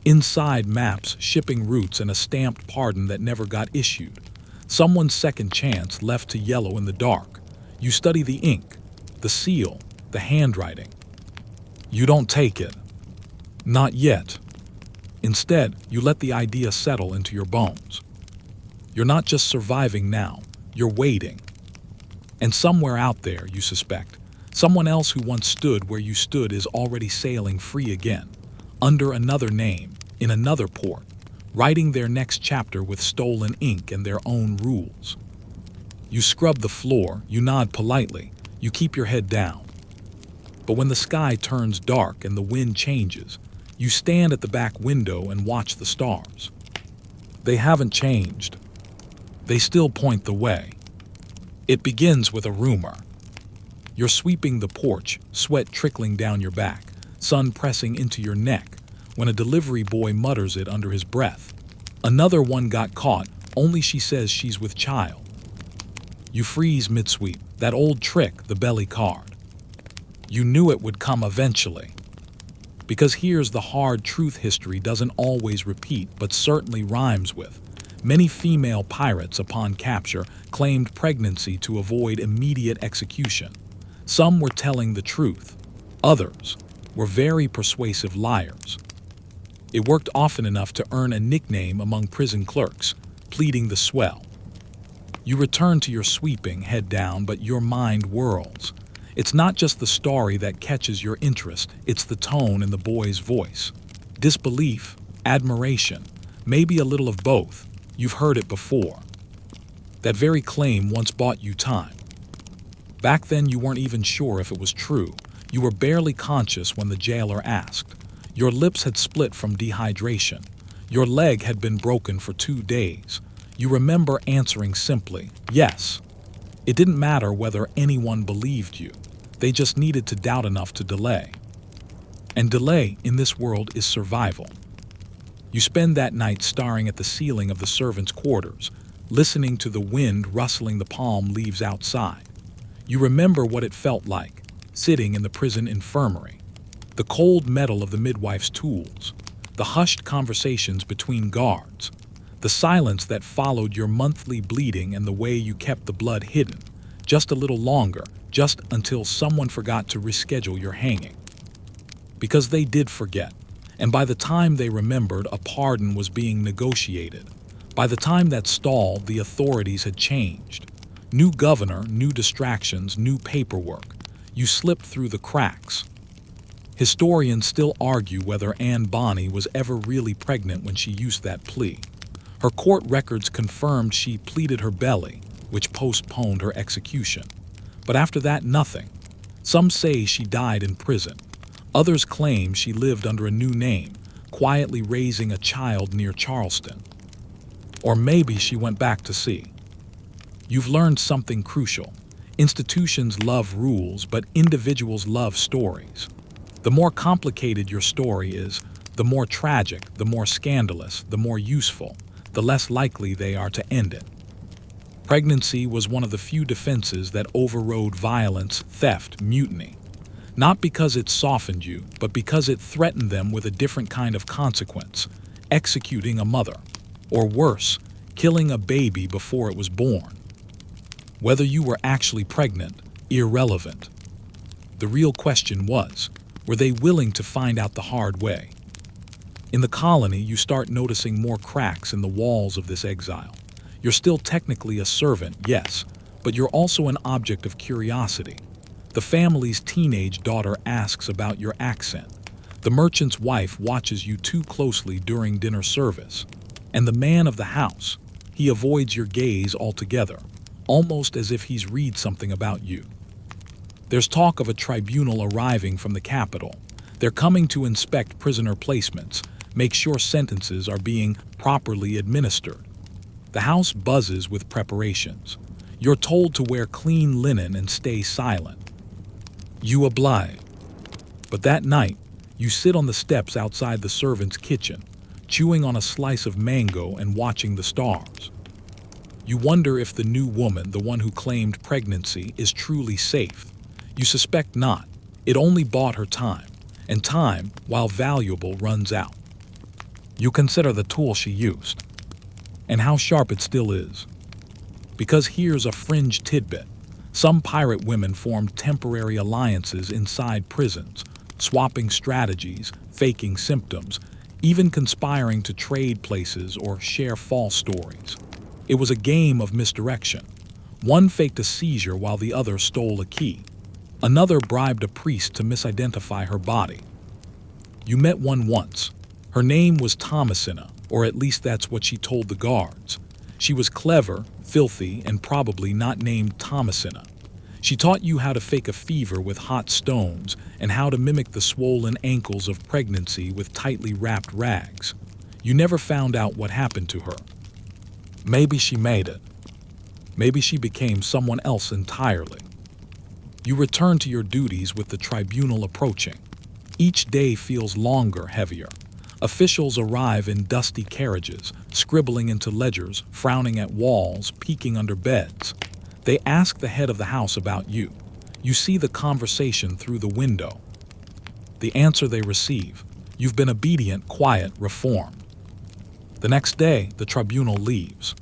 Inside, maps, shipping routes, and a stamped pardon that never got issued. Someone's second chance left to yellow in the dark. You study the ink, the seal, the handwriting. You don't take it. Not yet. Instead, you let the idea settle into your bones. You're not just surviving now, you're waiting. And somewhere out there, you suspect, someone else who once stood where you stood is already sailing free again, under another name, in another port, writing their next chapter with stolen ink and their own rules. You scrub the floor, you nod politely, you keep your head down. But when the sky turns dark and the wind changes, you stand at the back window and watch the stars. They haven't changed. They still point the way. It begins with a rumor. You're sweeping the porch, sweat trickling down your back, sun pressing into your neck, when a delivery boy mutters it under his breath. Another one got caught, only she says she's with child. You freeze mid-sweep, that old trick, the belly card. You knew it would come eventually. Because here's the hard truth: history doesn't always repeat, but certainly rhymes with. Many female pirates, upon capture, claimed pregnancy to avoid immediate execution. Some were telling the truth. Others were very persuasive liars. It worked often enough to earn a nickname among prison clerks, pleading the swell. You return to your sweeping, head down, but your mind whirls. It's not just the story that catches your interest, it's the tone in the boy's voice. Disbelief, admiration, maybe a little of both. You've heard it before. That very claim once bought you time. Back then you weren't even sure if it was true. You were barely conscious when the jailer asked. Your lips had split from dehydration. Your leg had been broken for 2 days. You remember answering simply, yes. It didn't matter whether anyone believed you. They just needed to doubt enough to delay. And delay in this world is survival. You spend that night staring at the ceiling of the servants' quarters, listening to the wind rustling the palm leaves outside. You remember what it felt like, sitting in the prison infirmary. The cold metal of the midwife's tools, the hushed conversations between guards, the silence that followed your monthly bleeding and the way you kept the blood hidden, just a little longer, just until someone forgot to reschedule your hanging. Because they did forget, and by the time they remembered, a pardon was being negotiated. By the time that stalled, the authorities had changed. New governor, new distractions, new paperwork. You slipped through the cracks. Historians still argue whether Anne Bonny was ever really pregnant when she used that plea. Her court records confirmed she pleaded her belly, which postponed her execution. But after that, nothing. Some say she died in prison. Others claim she lived under a new name, quietly raising a child near Charleston. Or maybe she went back to sea. You've learned something crucial. Institutions love rules, but individuals love stories. The more complicated your story is, the more tragic, the more scandalous, the more useful, the less likely they are to end it. Pregnancy was one of the few defenses that overrode violence, theft, mutiny. Not because it softened you, but because it threatened them with a different kind of consequence, executing a mother, or worse, killing a baby before it was born. Whether you were actually pregnant, irrelevant. The real question was, were they willing to find out the hard way? In the colony, you start noticing more cracks in the walls of this exile. You're still technically a servant, yes, but you're also an object of curiosity. The family's teenage daughter asks about your accent. The merchant's wife watches you too closely during dinner service. And the man of the house, he avoids your gaze altogether, almost as if he's read something about you. There's talk of a tribunal arriving from the capital. They're coming to inspect prisoner placements, make sure sentences are being properly administered. The house buzzes with preparations. You're told to wear clean linen and stay silent. You oblige. But that night, you sit on the steps outside the servants' kitchen, chewing on a slice of mango and watching the stars. You wonder if the new woman, the one who claimed pregnancy, is truly safe. You suspect not. It only bought her time, and time, while valuable, runs out. You consider the tool she used, and how sharp it still is. Because here's a fringe tidbit. Some pirate women formed temporary alliances inside prisons, swapping strategies, faking symptoms, even conspiring to trade places or share false stories. It was a game of misdirection. One faked a seizure while the other stole a key. Another bribed a priest to misidentify her body. You met one once. Her name was Thomasina, or at least that's what she told the guards. She was clever, filthy, and probably not named Thomasina. She taught you how to fake a fever with hot stones and how to mimic the swollen ankles of pregnancy with tightly wrapped rags. You never found out what happened to her. Maybe she made it. Maybe she became someone else entirely. You return to your duties with the tribunal approaching. Each day feels longer, heavier. Officials arrive in dusty carriages, scribbling into ledgers, frowning at walls, peeking under beds. They ask the head of the house about you. You see the conversation through the window. The answer they receive: you've been obedient, quiet, reformed. The next day, the tribunal leaves.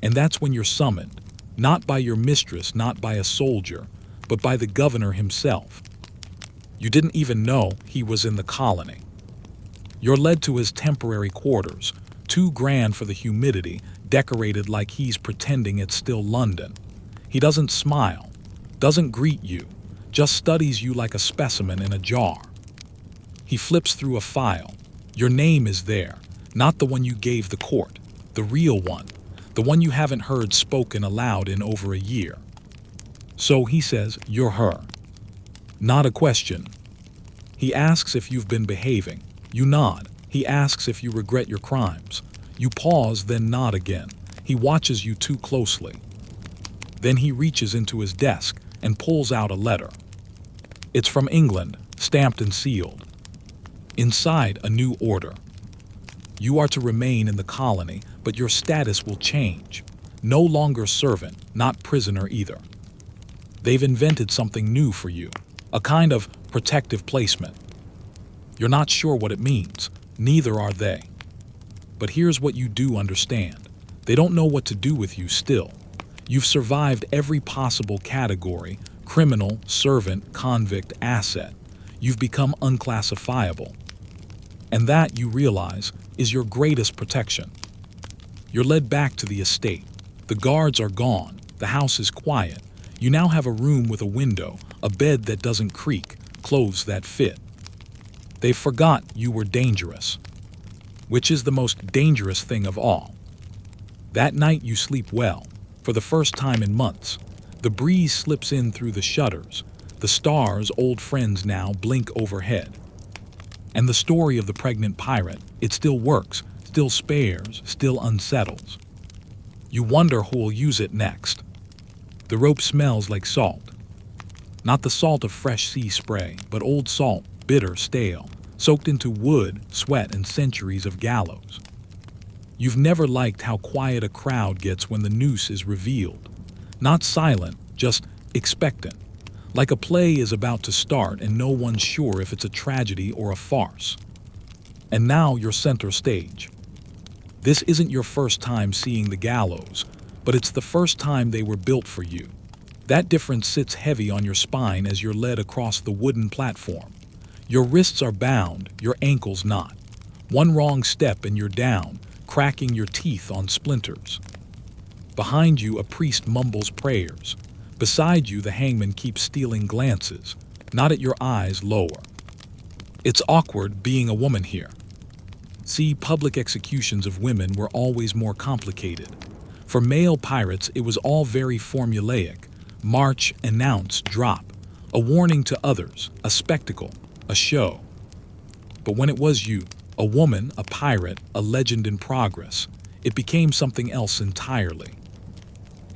And that's when you're summoned, not by your mistress, not by a soldier, but by the governor himself. You didn't even know he was in the colony. You're led to his temporary quarters, too grand for the humidity, decorated like he's pretending it's still London. He doesn't smile, doesn't greet you, just studies you like a specimen in a jar. He flips through a file. Your name is there, not the one you gave the court, the real one, the one you haven't heard spoken aloud in over a year. So he says, "You're her." Not a question. He asks if you've been behaving. You nod. He asks if you regret your crimes. You pause, then nod again. He watches you too closely. Then he reaches into his desk and pulls out a letter. It's from England, stamped and sealed. Inside, a new order. You are to remain in the colony, but your status will change. No longer servant, not prisoner either. They've invented something new for you, a kind of protective placement. You're not sure what it means, neither are they. But here's what you do understand. They don't know what to do with you still. You've survived every possible category: criminal, servant, convict, asset. You've become unclassifiable. And that, you realize, is your greatest protection. You're led back to the estate. The guards are gone. The house is quiet. You now have a room with a window, a bed that doesn't creak, clothes that fit. They forgot you were dangerous, which is the most dangerous thing of all. That night you sleep well, for the first time in months. The breeze slips in through the shutters. The stars, old friends now, blink overhead. And the story of the pregnant pirate, it still works, still spares, still unsettles. You wonder who'll use it next. The rope smells like salt. Not the salt of fresh sea spray, but old salt, bitter, stale, soaked into wood, sweat, and centuries of gallows. You've never liked how quiet a crowd gets when the noose is revealed. Not silent, just expectant. Like a play is about to start and no one's sure if it's a tragedy or a farce. And now you're center stage. This isn't your first time seeing the gallows, but it's the first time they were built for you. That difference sits heavy on your spine as you're led across the wooden platform. Your wrists are bound, your ankles not. One wrong step and you're down, cracking your teeth on splinters. Behind you, a priest mumbles prayers. Beside you, the hangman keeps stealing glances, not at your eyes, lower. It's awkward being a woman here. See, public executions of women were always more complicated. For male pirates, it was all very formulaic. March, announce, drop. A warning to others, a spectacle, a show. But when it was you, a woman, a pirate, a legend in progress, it became something else entirely.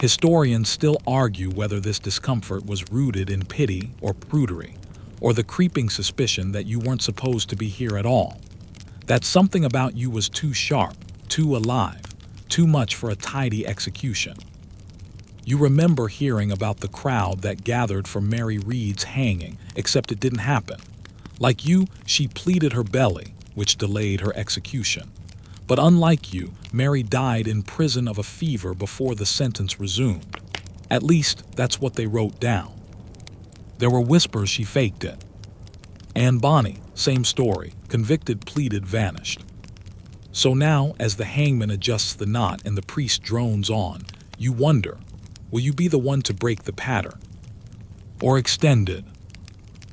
Historians still argue whether this discomfort was rooted in pity or prudery, or the creeping suspicion that you weren't supposed to be here at all. That something about you was too sharp, too alive, too much for a tidy execution. You remember hearing about the crowd that gathered for Mary Reed's hanging, except it didn't happen. Like you, she pleaded her belly, which delayed her execution. But unlike you, Mary died in prison of a fever before the sentence resumed. At least, that's what they wrote down. There were whispers she faked it. Anne Bonny, same story, convicted, pleaded, vanished. So now, as the hangman adjusts the knot and the priest drones on, you wonder, will you be the one to break the pattern? Or extend it?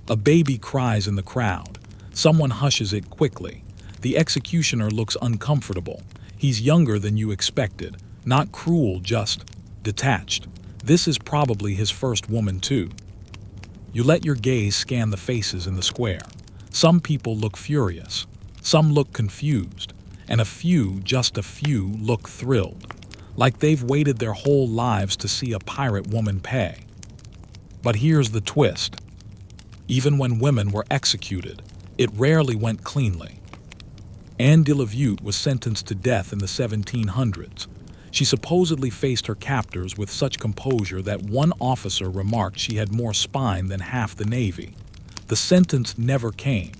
A baby cries in the crowd. Someone hushes it quickly. The executioner looks uncomfortable. He's younger than you expected. Not cruel, just detached. This is probably his first woman too. You let your gaze scan the faces in the square. Some people look furious. Some look confused. And a few, just a few, look thrilled. Like they've waited their whole lives to see a pirate woman pay. But here's the twist. Even when women were executed, it rarely went cleanly. Anne de la Vute was sentenced to death in the 1700s. She supposedly faced her captors with such composure that one officer remarked she had more spine than half the Navy. The sentence never came.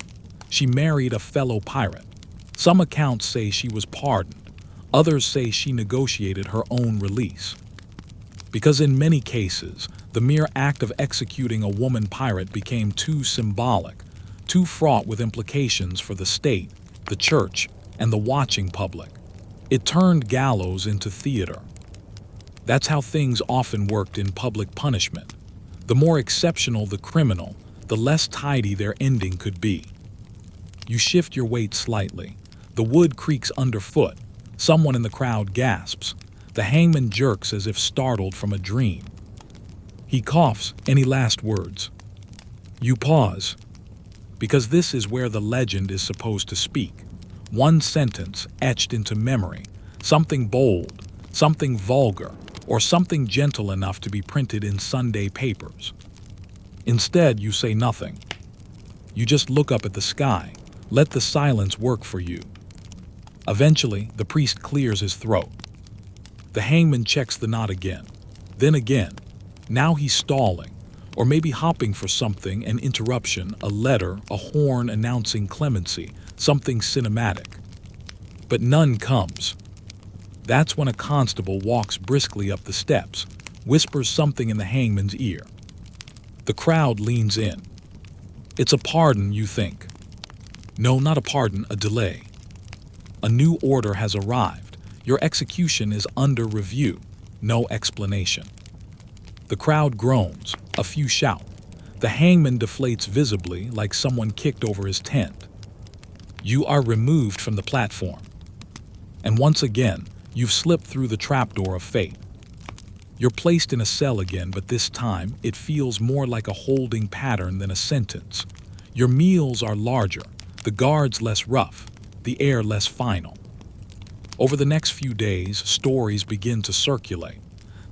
She married a fellow pirate. Some accounts say she was pardoned, others say she negotiated her own release. Because in many cases, the mere act of executing a woman pirate became too symbolic, too fraught with implications for the state, the church, and the watching public. It turned gallows into theater. That's how things often worked in public punishment. The more exceptional the criminal, the less tidy their ending could be. You shift your weight slightly. The wood creaks underfoot. Someone in the crowd gasps. The hangman jerks as if startled from a dream. He coughs. Any last words? You pause. Because this is where the legend is supposed to speak. One sentence etched into memory. Something bold, something vulgar, or something gentle enough to be printed in Sunday papers. Instead, you say nothing. You just look up at the sky. Let the silence work for you. Eventually, the priest clears his throat. The hangman checks the knot again. Then again. Now he's stalling, or maybe hopping for something, an interruption, a letter, a horn announcing clemency, something cinematic. But none comes. That's when a constable walks briskly up the steps, whispers something in the hangman's ear. The crowd leans in. It's a pardon, you think. No, not a pardon, a delay. A new order has arrived. Your execution is under review. No explanation. The crowd groans. A few shout. The hangman deflates visibly, like someone kicked over his tent. You are removed from the platform. And once again, you've slipped through the trapdoor of fate. You're placed in a cell again, but this time it feels more like a holding pattern than a sentence. Your meals are larger, the guards less rough, the air less final. Over the next few days, stories begin to circulate.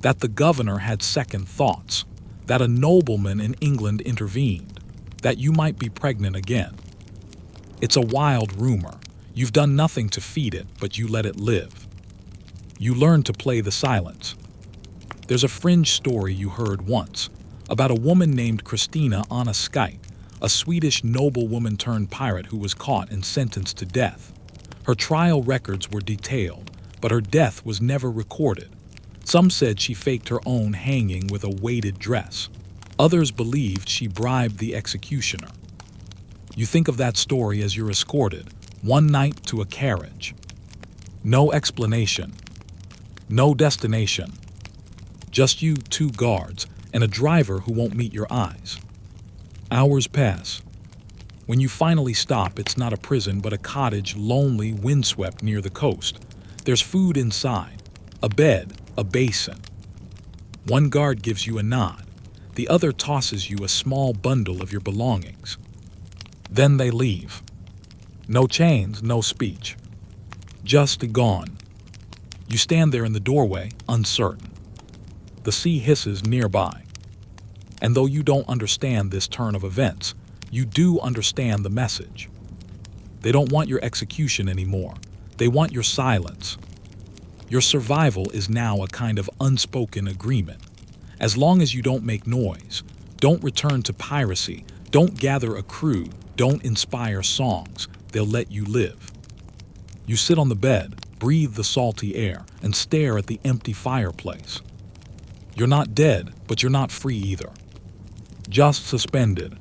That the governor had second thoughts, that a nobleman in England intervened, that you might be pregnant again. It's a wild rumor. You've done nothing to feed it, but you let it live. You learn to play the silence. There's a fringe story you heard once about a woman named Christina on a Skype, a Swedish noblewoman turned pirate who was caught and sentenced to death. Her trial records were detailed, but her death was never recorded. Some said she faked her own hanging with a weighted dress. Others believed she bribed the executioner. You think of that story as you're escorted, one night to a carriage. No explanation. No destination. Just you, two guards, and a driver who won't meet your eyes. Hours pass. When you finally stop, it's not a prison but a cottage, lonely, windswept near the coast. There's food inside, a bed, a basin. One guard gives you a nod. The other tosses you a small bundle of your belongings. Then they leave. No chains, no speech. Just gone. You stand there in the doorway, uncertain. The sea hisses nearby. And though you don't understand this turn of events, you do understand the message. They don't want your execution anymore. They want your silence. Your survival is now a kind of unspoken agreement. As long as you don't make noise, don't return to piracy, don't gather a crew, don't inspire songs, they'll let you live. You sit on the bed, breathe the salty air, and stare at the empty fireplace. You're not dead, but you're not free either. Just suspended.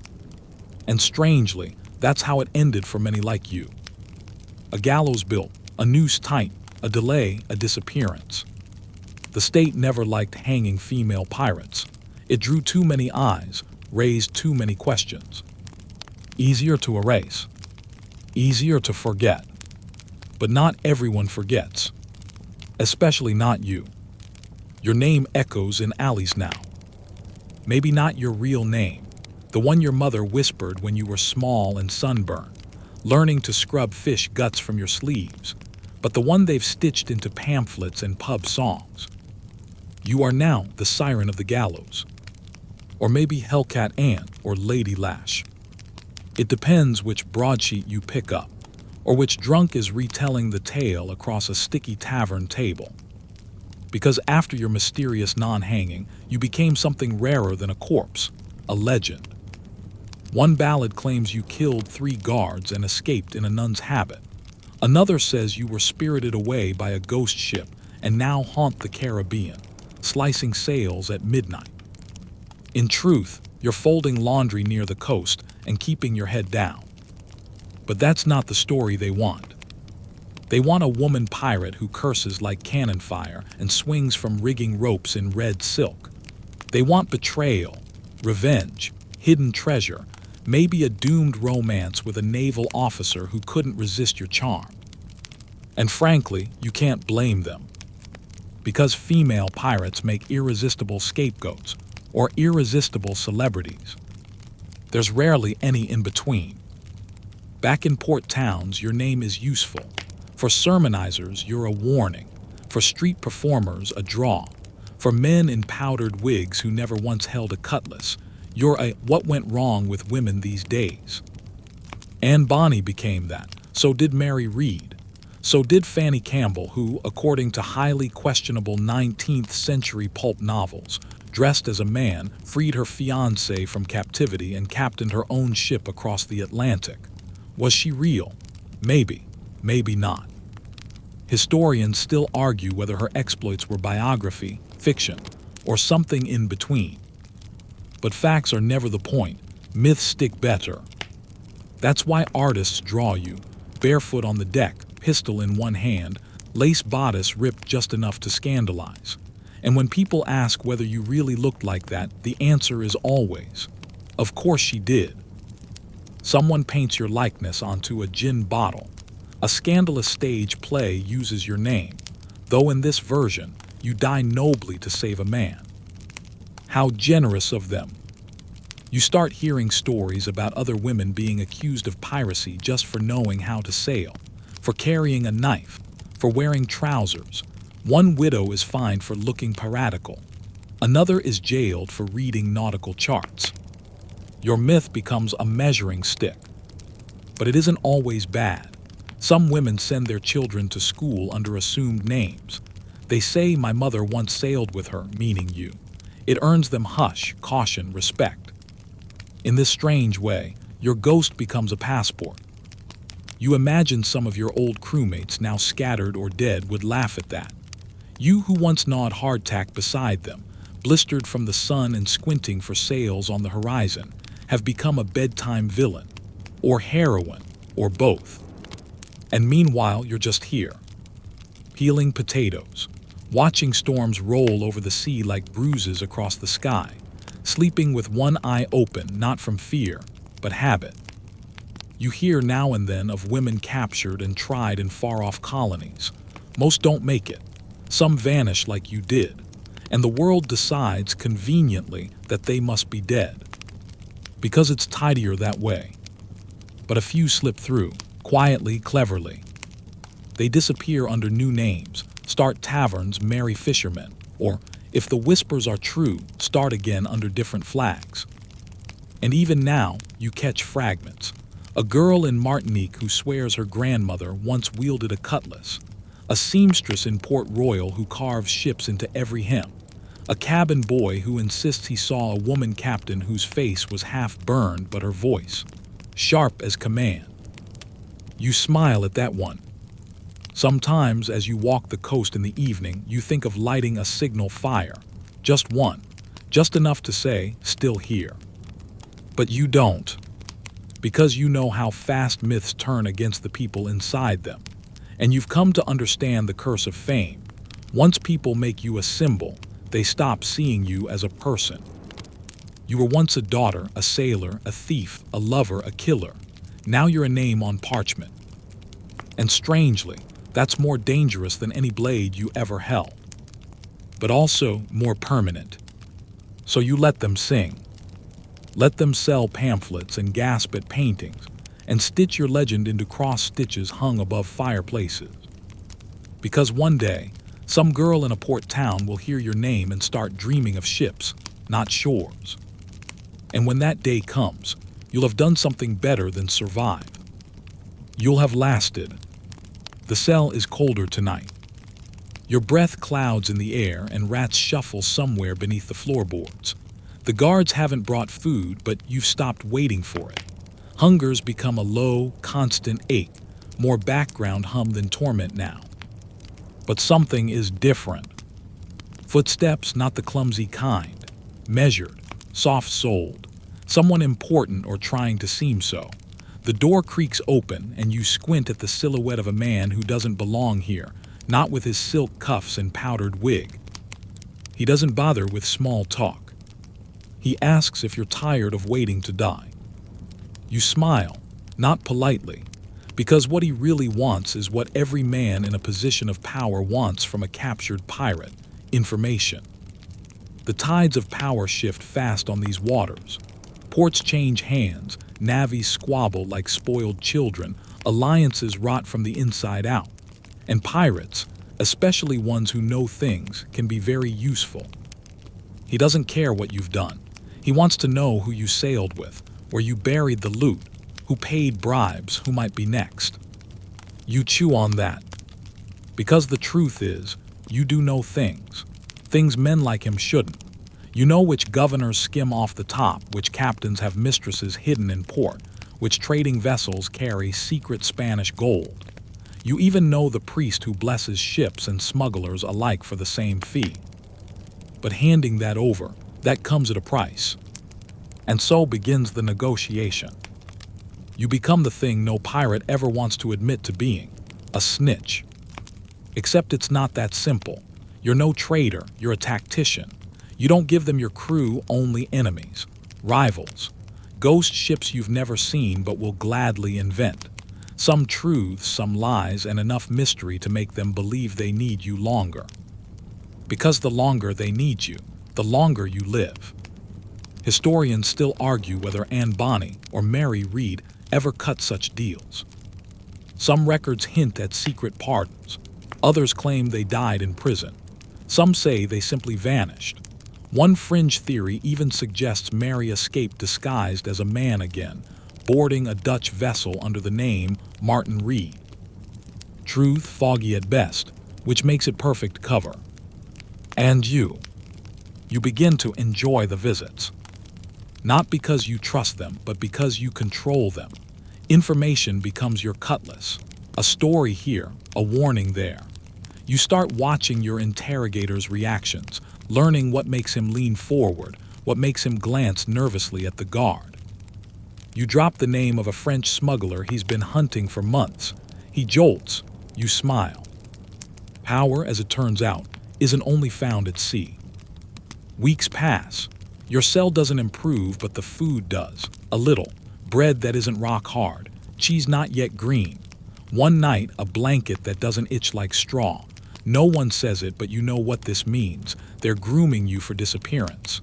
And strangely, that's how it ended for many like you. A gallows built, a noose tight, a delay, a disappearance. The state never liked hanging female pirates. It drew too many eyes, raised too many questions. Easier to erase. Easier to forget. But not everyone forgets. Especially not you. Your name echoes in alleys now. Maybe not your real name, the one your mother whispered when you were small and sunburned, learning to scrub fish guts from your sleeves, but the one they've stitched into pamphlets and pub songs. You are now the siren of the gallows. Or maybe Hellcat Ann or Lady Lash. It depends which broadsheet you pick up, or which drunk is retelling the tale across a sticky tavern table. Because after your mysterious non-hanging, you became something rarer than a corpse, a legend. One ballad claims you killed 3 guards and escaped in a nun's habit. Another says you were spirited away by a ghost ship and now haunt the Caribbean, slicing sails at midnight. In truth, you're folding laundry near the coast and keeping your head down. But that's not the story they want. They want a woman pirate who curses like cannon fire and swings from rigging ropes in red silk. They want betrayal, revenge, hidden treasure, maybe a doomed romance with a naval officer who couldn't resist your charm. And frankly, you can't blame them. Because female pirates make irresistible scapegoats or irresistible celebrities. There's rarely any in between. Back in port towns, your name is useful. For sermonizers, you're a warning. For street performers, a draw. For men in powdered wigs who never once held a cutlass, you're a what went wrong with women these days. Anne Bonny became that. So did Mary Read. So did Fanny Campbell, who, according to highly questionable 19th century pulp novels, dressed as a man, freed her fiancé from captivity and captained her own ship across the Atlantic. Was she real? Maybe. Maybe not. Historians still argue whether her exploits were biography, fiction, or something in between. But facts are never the point. Myths stick better. That's why artists draw you, barefoot on the deck, pistol in one hand, lace bodice ripped just enough to scandalize. And when people ask whether you really looked like that, the answer is always, of course she did. Someone paints your likeness onto a gin bottle. A scandalous stage play uses your name, though in this version, you die nobly to save a man. How generous of them. You start hearing stories about other women being accused of piracy just for knowing how to sail, for carrying a knife, for wearing trousers. One widow is fined for looking piratical. Another is jailed for reading nautical charts. Your myth becomes a measuring stick. But it isn't always bad. Some women send their children to school under assumed names. They say, "My mother once sailed with her," meaning you. It earns them hush, caution, respect. In this strange way, your ghost becomes a passport. You imagine some of your old crewmates, now scattered or dead, would laugh at that. You who once gnawed hardtack beside them, blistered from the sun and squinting for sails on the horizon, have become a bedtime villain, or heroine, or both. And meanwhile, you're just here, peeling potatoes, watching storms roll over the sea like bruises across the sky, sleeping with one eye open, not from fear, but habit. You hear now and then of women captured and tried in far-off colonies. Most don't make it. Some vanish like you did, and the world decides conveniently that they must be dead. Because it's tidier that way. But a few slip through, quietly, cleverly. They disappear under new names, start taverns, marry fishermen, or, if the whispers are true, start again under different flags. And even now, you catch fragments. A girl in Martinique who swears her grandmother once wielded a cutlass. A seamstress in Port Royal who carves ships into every hem. A cabin boy who insists he saw a woman captain whose face was half burned but her voice sharp as command. You smile at that one. Sometimes, as you walk the coast in the evening, you think of lighting a signal fire. Just one. Just enough to say, "Still here." But you don't. Because you know how fast myths turn against the people inside them. And you've come to understand the curse of fame. Once people make you a symbol, they stop seeing you as a person. You were once a daughter, a sailor, a thief, a lover, a killer. Now you're a name on parchment. And strangely, that's more dangerous than any blade you ever held. But also more permanent. So you let them sing. Let them sell pamphlets and gasp at paintings, and stitch your legend into cross stitches hung above fireplaces. Because one day, some girl in a port town will hear your name and start dreaming of ships, not shores. And when that day comes, you'll have done something better than survive. You'll have lasted. The cell is colder tonight. Your breath clouds in the air and rats shuffle somewhere beneath the floorboards. The guards haven't brought food, but you've stopped waiting for it. Hunger's become a low, constant ache, more background hum than torment now. But something is different. Footsteps, not the clumsy kind. Measured, soft-soled. Someone important or trying to seem so. The door creaks open, and you squint at the silhouette of a man who doesn't belong here, not with his silk cuffs and powdered wig. He doesn't bother with small talk. He asks if you're tired of waiting to die. You smile, not politely, because what he really wants is what every man in a position of power wants from a captured pirate: information. The tides of power shift fast on these waters. Ports change hands, navies squabble like spoiled children, alliances rot from the inside out. And pirates, especially ones who know things, can be very useful. He doesn't care what you've done. He wants to know who you sailed with, where you buried the loot, who paid bribes, who might be next. You chew on that. Because the truth is, you do know things men like him shouldn't. You know which governors skim off the top, which captains have mistresses hidden in port, which trading vessels carry secret Spanish gold. You even know the priest who blesses ships and smugglers alike for the same fee. But handing that over, that comes at a price. And so begins the negotiation. You become the thing no pirate ever wants to admit to being: a snitch. Except it's not that simple. You're no traitor, you're a tactician. You don't give them your crew, only enemies, rivals, ghost ships you've never seen but will gladly invent. Some truths, some lies, and enough mystery to make them believe they need you longer. Because the longer they need you, the longer you live. Historians still argue whether Anne Bonny or Mary Read ever cut such deals. Some records hint at secret pardons. Others claim they died in prison. Some say they simply vanished. One fringe theory even suggests Mary escaped disguised as a man again, boarding a Dutch vessel under the name Martin Reed. Truth foggy at best, which makes it perfect cover. And you begin to enjoy the visits. Not because you trust them, but because you control them. Information becomes your cutlass. A story here, a warning there. You start watching your interrogator's reactions, learning what makes him lean forward, what makes him glance nervously at the guard. You drop the name of a French smuggler he's been hunting for months. He jolts. You smile. Power, as it turns out, isn't only found at sea. Weeks pass. Your cell doesn't improve, but the food does. A little. Bread that isn't rock hard. Cheese not yet green. One night, a blanket that doesn't itch like straw. No one says it, but you know what this means. They're grooming you for disappearance.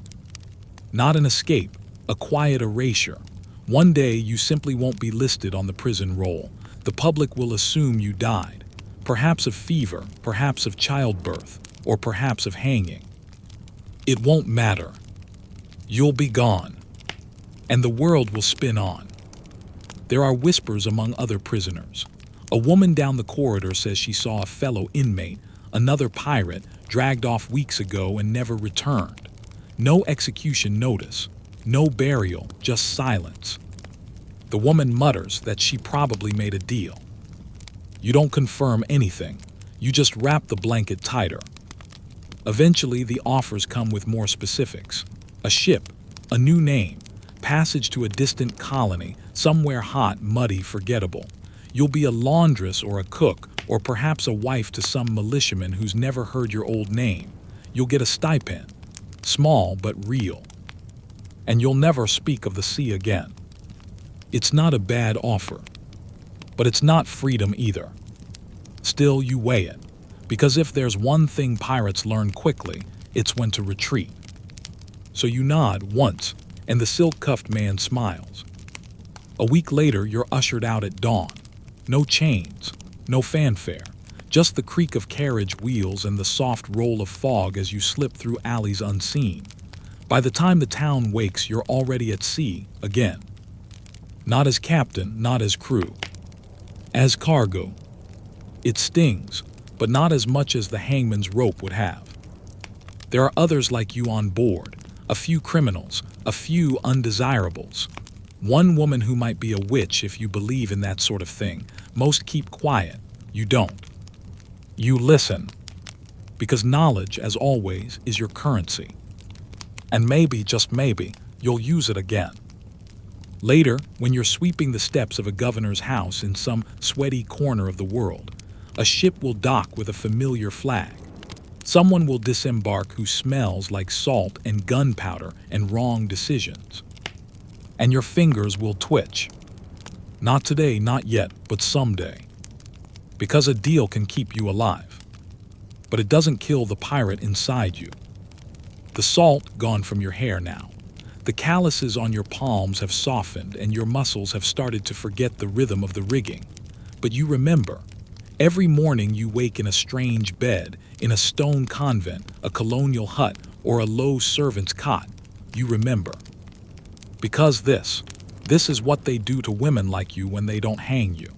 Not an escape, a quiet erasure. One day you simply won't be listed on the prison roll. The public will assume you died. Perhaps of fever, perhaps of childbirth, or perhaps of hanging. It won't matter. You'll be gone. And the world will spin on. There are whispers among other prisoners. A woman down the corridor says she saw a fellow inmate, another pirate, dragged off weeks ago and never returned. No execution notice, no burial, just silence. The woman mutters that she probably made a deal. You don't confirm anything. You just wrap the blanket tighter. Eventually, the offers come with more specifics. A ship, a new name, passage to a distant colony, somewhere hot, muddy, forgettable. You'll be a laundress or a cook, or perhaps a wife to some militiaman who's never heard your old name. You'll get a stipend, small but real. And you'll never speak of the sea again. It's not a bad offer, but it's not freedom either. Still, you weigh it, because if there's one thing pirates learn quickly, it's when to retreat. So you nod once, and the silk-cuffed man smiles. A week later, you're ushered out at dawn. No chains, no fanfare, just the creak of carriage wheels and the soft roll of fog as you slip through alleys unseen. By the time the town wakes, you're already at sea again. Not as captain, not as crew. As cargo. It stings, but not as much as the hangman's rope would have. There are others like you on board, a few criminals, a few undesirables. One woman who might be a witch if you believe in that sort of thing. Most keep quiet. You don't. You listen. Because knowledge, as always, is your currency. And maybe, just maybe, you'll use it again. Later, when you're sweeping the steps of a governor's house in some sweaty corner of the world, a ship will dock with a familiar flag. Someone will disembark who smells like salt and gunpowder and wrong decisions. And your fingers will twitch. Not today, not yet, but someday. Because a deal can keep you alive. But it doesn't kill the pirate inside you. The salt gone from your hair now. The calluses on your palms have softened and your muscles have started to forget the rhythm of the rigging. But you remember. Every morning you wake in a strange bed, in a stone convent, a colonial hut, or a low servant's cot. You remember. Because this is what they do to women like you when they don't hang you.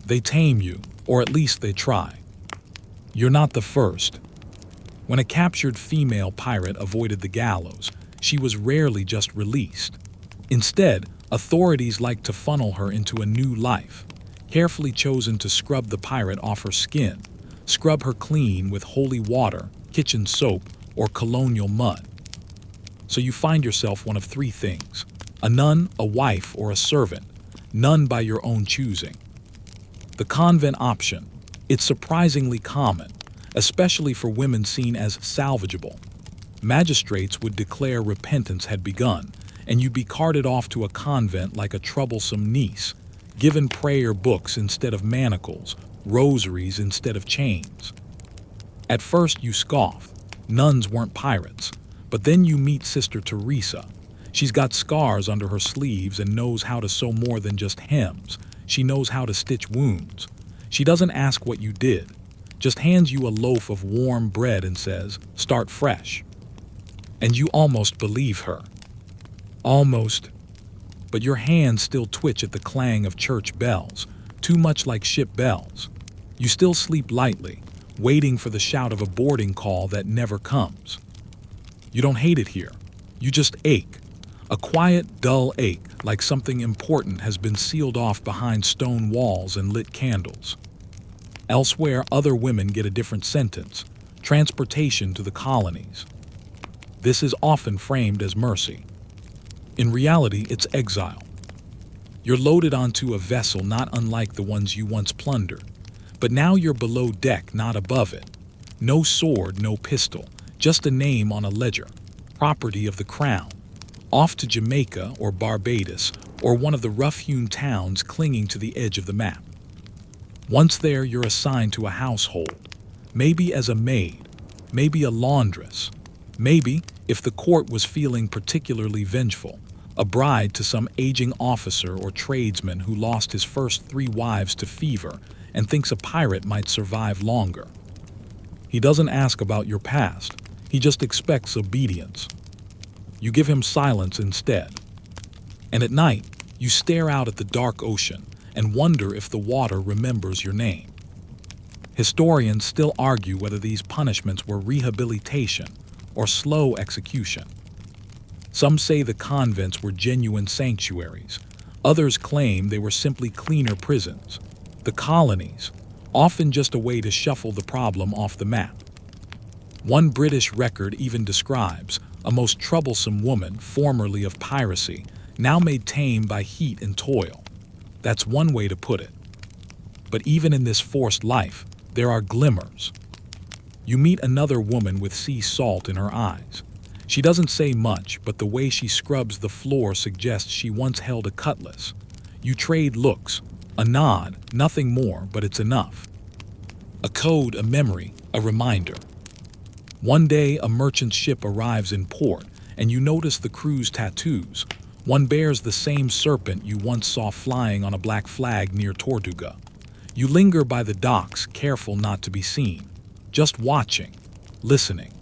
They tame you, or at least they try. You're not the first. When a captured female pirate avoided the gallows, she was rarely just released. Instead, authorities like to funnel her into a new life, carefully chosen to scrub the pirate off her skin, scrub her clean with holy water, kitchen soap, or colonial mud. So you find yourself one of three things: a nun, a wife, or a servant, none by your own choosing. The convent option. It's surprisingly common, especially for women seen as salvageable. Magistrates would declare repentance had begun, and you'd be carted off to a convent like a troublesome niece, given prayer books instead of manacles, rosaries instead of chains. At first you scoff. Nuns weren't pirates. But then you meet Sister Teresa. She's got scars under her sleeves and knows how to sew more than just hems. She knows how to stitch wounds. She doesn't ask what you did, just hands you a loaf of warm bread and says, "Start fresh." And you almost believe her. Almost. But your hands still twitch at the clang of church bells, too much like ship bells. You still sleep lightly, waiting for the shout of a boarding call that never comes. You don't hate it here. You just ache. A quiet, dull ache, like something important has been sealed off behind stone walls and lit candles. Elsewhere, other women get a different sentence: transportation to the colonies. This is often framed as mercy. In reality, it's exile. You're loaded onto a vessel not unlike the ones you once plundered, but now you're below deck, not above it. No sword, no pistol, just a name on a ledger, property of the crown, off to Jamaica or Barbados or one of the rough-hewn towns clinging to the edge of the map. Once there, you're assigned to a household, maybe as a maid, maybe a laundress, maybe, if the court was feeling particularly vengeful, a bride to some aging officer or tradesman who lost his first 3 wives to fever and thinks a pirate might survive longer. He doesn't ask about your past. He just expects obedience. You give him silence instead. And at night, you stare out at the dark ocean and wonder if the water remembers your name. Historians still argue whether these punishments were rehabilitation or slow execution. Some say the convents were genuine sanctuaries. Others claim they were simply cleaner prisons. The colonies, often just a way to shuffle the problem off the map. One British record even describes a most troublesome woman, formerly of piracy, now made tame by heat and toil. That's one way to put it. But even in this forced life, there are glimmers. You meet another woman with sea salt in her eyes. She doesn't say much, but the way she scrubs the floor suggests she once held a cutlass. You trade looks, a nod, nothing more, but it's enough. A code, a memory, a reminder. One day, a merchant ship arrives in port, and you notice the crew's tattoos. One bears the same serpent you once saw flying on a black flag near Tortuga. You linger by the docks, careful not to be seen, just watching, listening.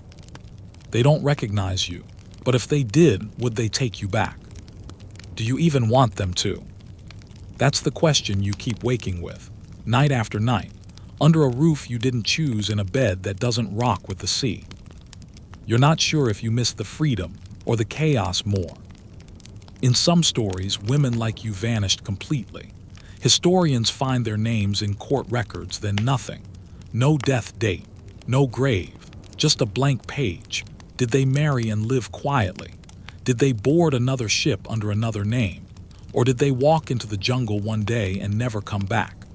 They don't recognize you, but if they did, would they take you back? Do you even want them to? That's the question you keep waking with, night after night, under a roof you didn't choose in a bed that doesn't rock with the sea. You're not sure if you miss the freedom or the chaos more. In some stories, women like you vanished completely. Historians find their names in court records, then nothing. No death date, no grave, just a blank page. Did they marry and live quietly? Did they board another ship under another name? Or did they walk into the jungle one day and never come back?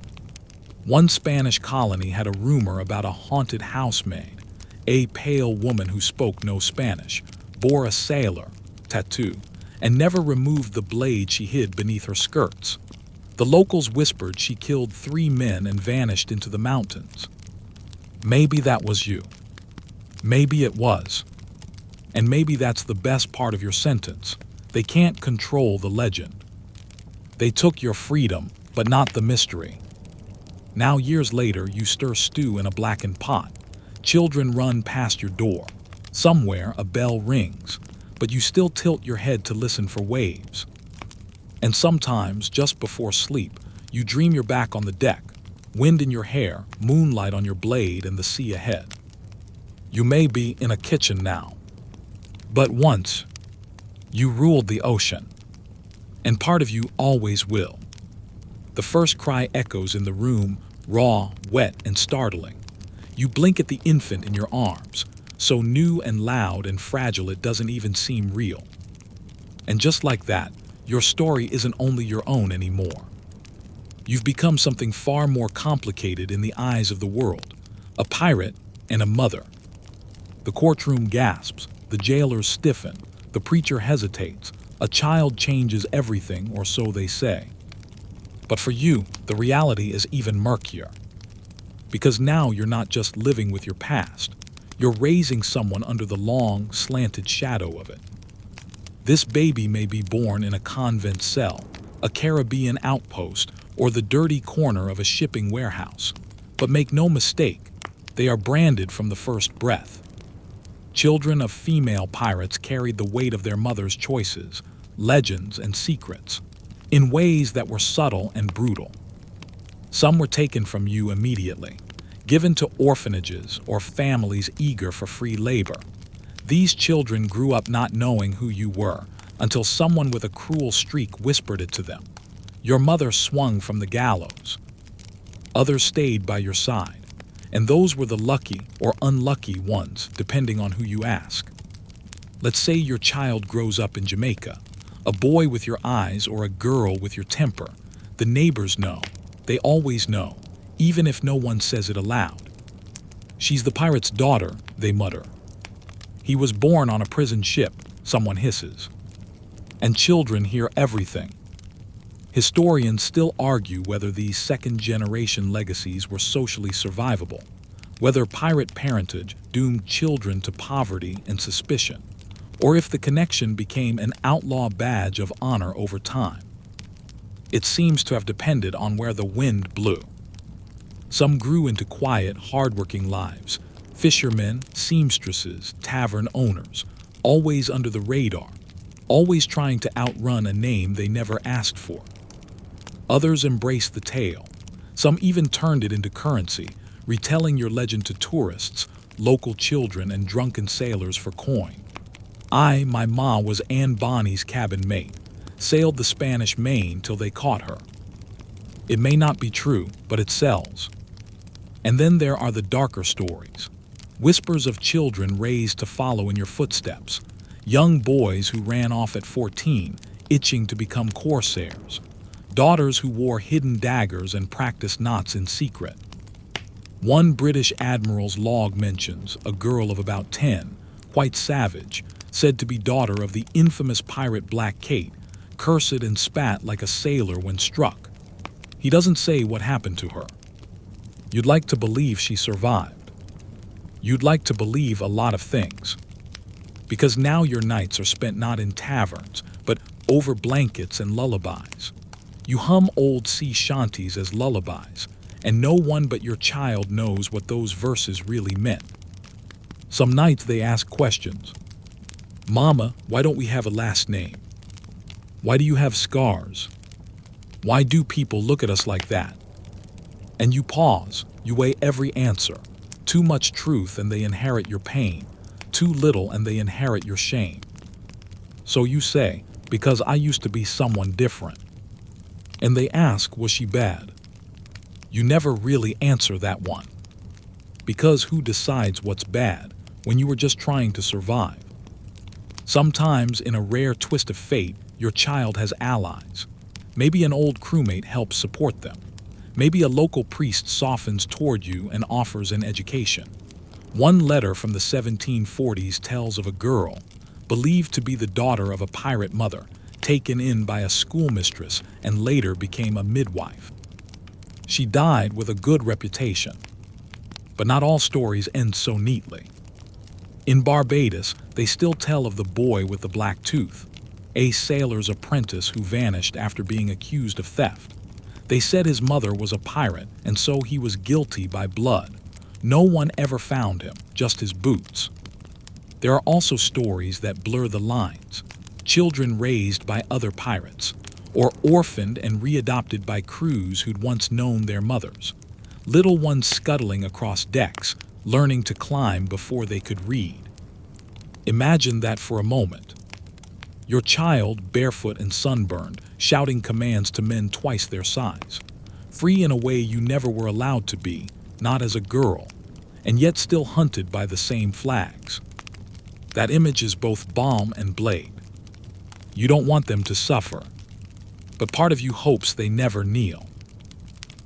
One Spanish colony had a rumor about a haunted housemaid, a pale woman who spoke no Spanish, bore a sailor tattoo, and never removed the blade she hid beneath her skirts. The locals whispered she killed 3 men and vanished into the mountains. Maybe that was you. Maybe it was. And maybe that's the best part of your sentence. They can't control the legend. They took your freedom, but not the mystery. Now, years later, you stir stew in a blackened pot. Children run past your door. Somewhere, a bell rings, but you still tilt your head to listen for waves. And sometimes, just before sleep, you dream you're back on the deck, wind in your hair, moonlight on your blade, and the sea ahead. You may be in a kitchen now, but once, you ruled the ocean, and part of you always will. The first cry echoes in the room, raw, wet, and startling. You blink at the infant in your arms, so new and loud and fragile it doesn't even seem real. And just like that, your story isn't only your own anymore. You've become something far more complicated in the eyes of the world, a pirate and a mother. The courtroom gasps, the jailers stiffen, the preacher hesitates, a child changes everything, or so they say. But for you, the reality is even murkier. Because now you're not just living with your past, you're raising someone under the long, slanted shadow of it. This baby may be born in a convent cell, a Caribbean outpost, or the dirty corner of a shipping warehouse. But make no mistake, they are branded from the first breath. Children of female pirates carried the weight of their mother's choices, legends, and secrets, in ways that were subtle and brutal. Some were taken from you immediately, given to orphanages or families eager for free labor. These children grew up not knowing who you were until someone with a cruel streak whispered it to them. Your mother swung from the gallows. Others stayed by your side, and those were the lucky or unlucky ones, depending on who you ask. Let's say your child grows up in Jamaica, a boy with your eyes or a girl with your temper. The neighbors know. They always know, even if no one says it aloud. She's the pirate's daughter, they mutter. He was born on a prison ship, someone hisses. And children hear everything. Historians still argue whether these second-generation legacies were socially survivable, whether pirate parentage doomed children to poverty and suspicion, or if the connection became an outlaw badge of honor over time. It seems to have depended on where the wind blew. Some grew into quiet, hardworking lives, fishermen, seamstresses, tavern owners, always under the radar, always trying to outrun a name they never asked for. Others embraced the tale. Some even turned it into currency, retelling your legend to tourists, local children, and drunken sailors for coin. My ma was Anne Bonny's cabin mate, sailed the Spanish Main till they caught her. It may not be true, but it sells. And then there are the darker stories. Whispers of children raised to follow in your footsteps. Young boys who ran off at 14, itching to become corsairs. Daughters who wore hidden daggers and practiced knots in secret. One British admiral's log mentions a girl of about 10, quite savage, said to be daughter of the infamous pirate Black Kate, cursed and spat like a sailor when struck. He doesn't say what happened to her. You'd like to believe she survived. You'd like to believe a lot of things. Because now your nights are spent not in taverns, but over blankets and lullabies. You hum old sea shanties as lullabies, and no one but your child knows what those verses really meant. Some nights they ask questions. Mama, why don't we have a last name? Why do you have scars? Why do people look at us like that? And you pause, you weigh every answer. Too much truth and they inherit your pain. Too little and they inherit your shame. So you say, Because I used to be someone different. And they ask, was she bad? You never really answer that one. Because who decides what's bad when you were just trying to survive? Sometimes, in a rare twist of fate, your child has allies. Maybe an old crewmate helps support them. Maybe a local priest softens toward you and offers an education. One letter from the 1740s tells of a girl, believed to be the daughter of a pirate mother, taken in by a schoolmistress and later became a midwife. She died with a good reputation. But not all stories end so neatly. In Barbados, they still tell of the boy with the black tooth, a sailor's apprentice who vanished after being accused of theft. They said his mother was a pirate, and so he was guilty by blood. No one ever found him, just his boots. There are also stories that blur the lines. Children raised by other pirates, or orphaned and readopted by crews who'd once known their mothers. Little ones scuttling across decks, learning to climb before they could read. Imagine that for a moment. Your child, barefoot and sunburned, shouting commands to men twice their size. Free in a way you never were allowed to be, not as a girl, and yet still hunted by the same flags. That image is both balm and blade. You don't want them to suffer, but part of you hopes they never kneel.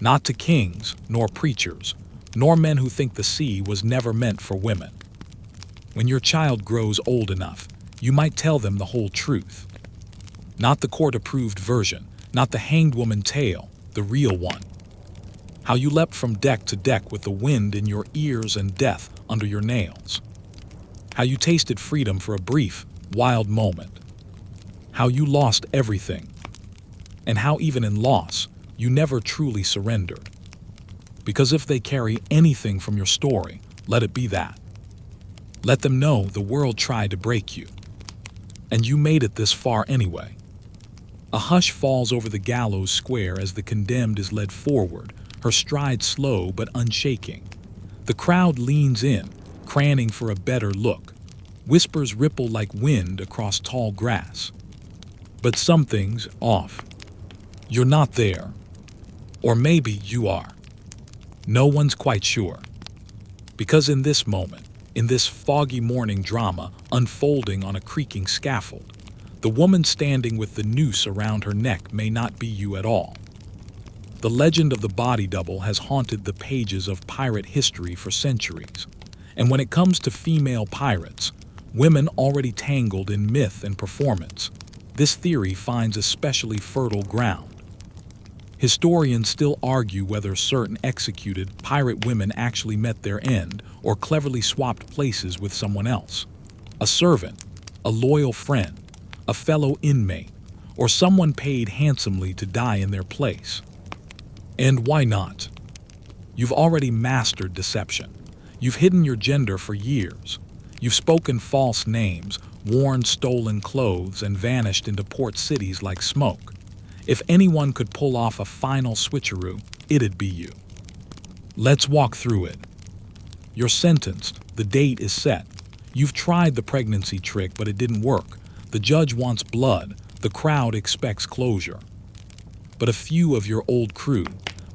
Not to kings, nor preachers, nor men who think the sea was never meant for women. When your child grows old enough, you might tell them the whole truth. Not the court-approved version, not the hanged woman tale, the real one. How you leapt from deck to deck with the wind in your ears and death under your nails. How you tasted freedom for a brief, wild moment. How you lost everything. And how even in loss, you never truly surrendered. Because if they carry anything from your story, let it be that. Let them know the world tried to break you. And you made it this far anyway. A hush falls over the gallows square as the condemned is led forward, her stride slow but unshaking. The crowd leans in, craning for a better look. Whispers ripple like wind across tall grass. But something's off. You're not there. Or maybe you are. No one's quite sure. Because in this moment, in this foggy morning drama unfolding on a creaking scaffold, the woman standing with the noose around her neck may not be you at all. The legend of the body double has haunted the pages of pirate history for centuries. And when it comes to female pirates, women already tangled in myth and performance, this theory finds especially fertile ground. Historians still argue whether certain executed pirate women actually met their end or cleverly swapped places with someone else. A servant, a loyal friend, a fellow inmate, or someone paid handsomely to die in their place. And why not? You've already mastered deception. You've hidden your gender for years. You've spoken false names, worn stolen clothes, and vanished into port cities like smoke. If anyone could pull off a final switcheroo, it'd be you. Let's walk through it. You're sentenced. The date is set. You've tried the pregnancy trick, but it didn't work. The judge wants blood. The crowd expects closure. But a few of your old crew,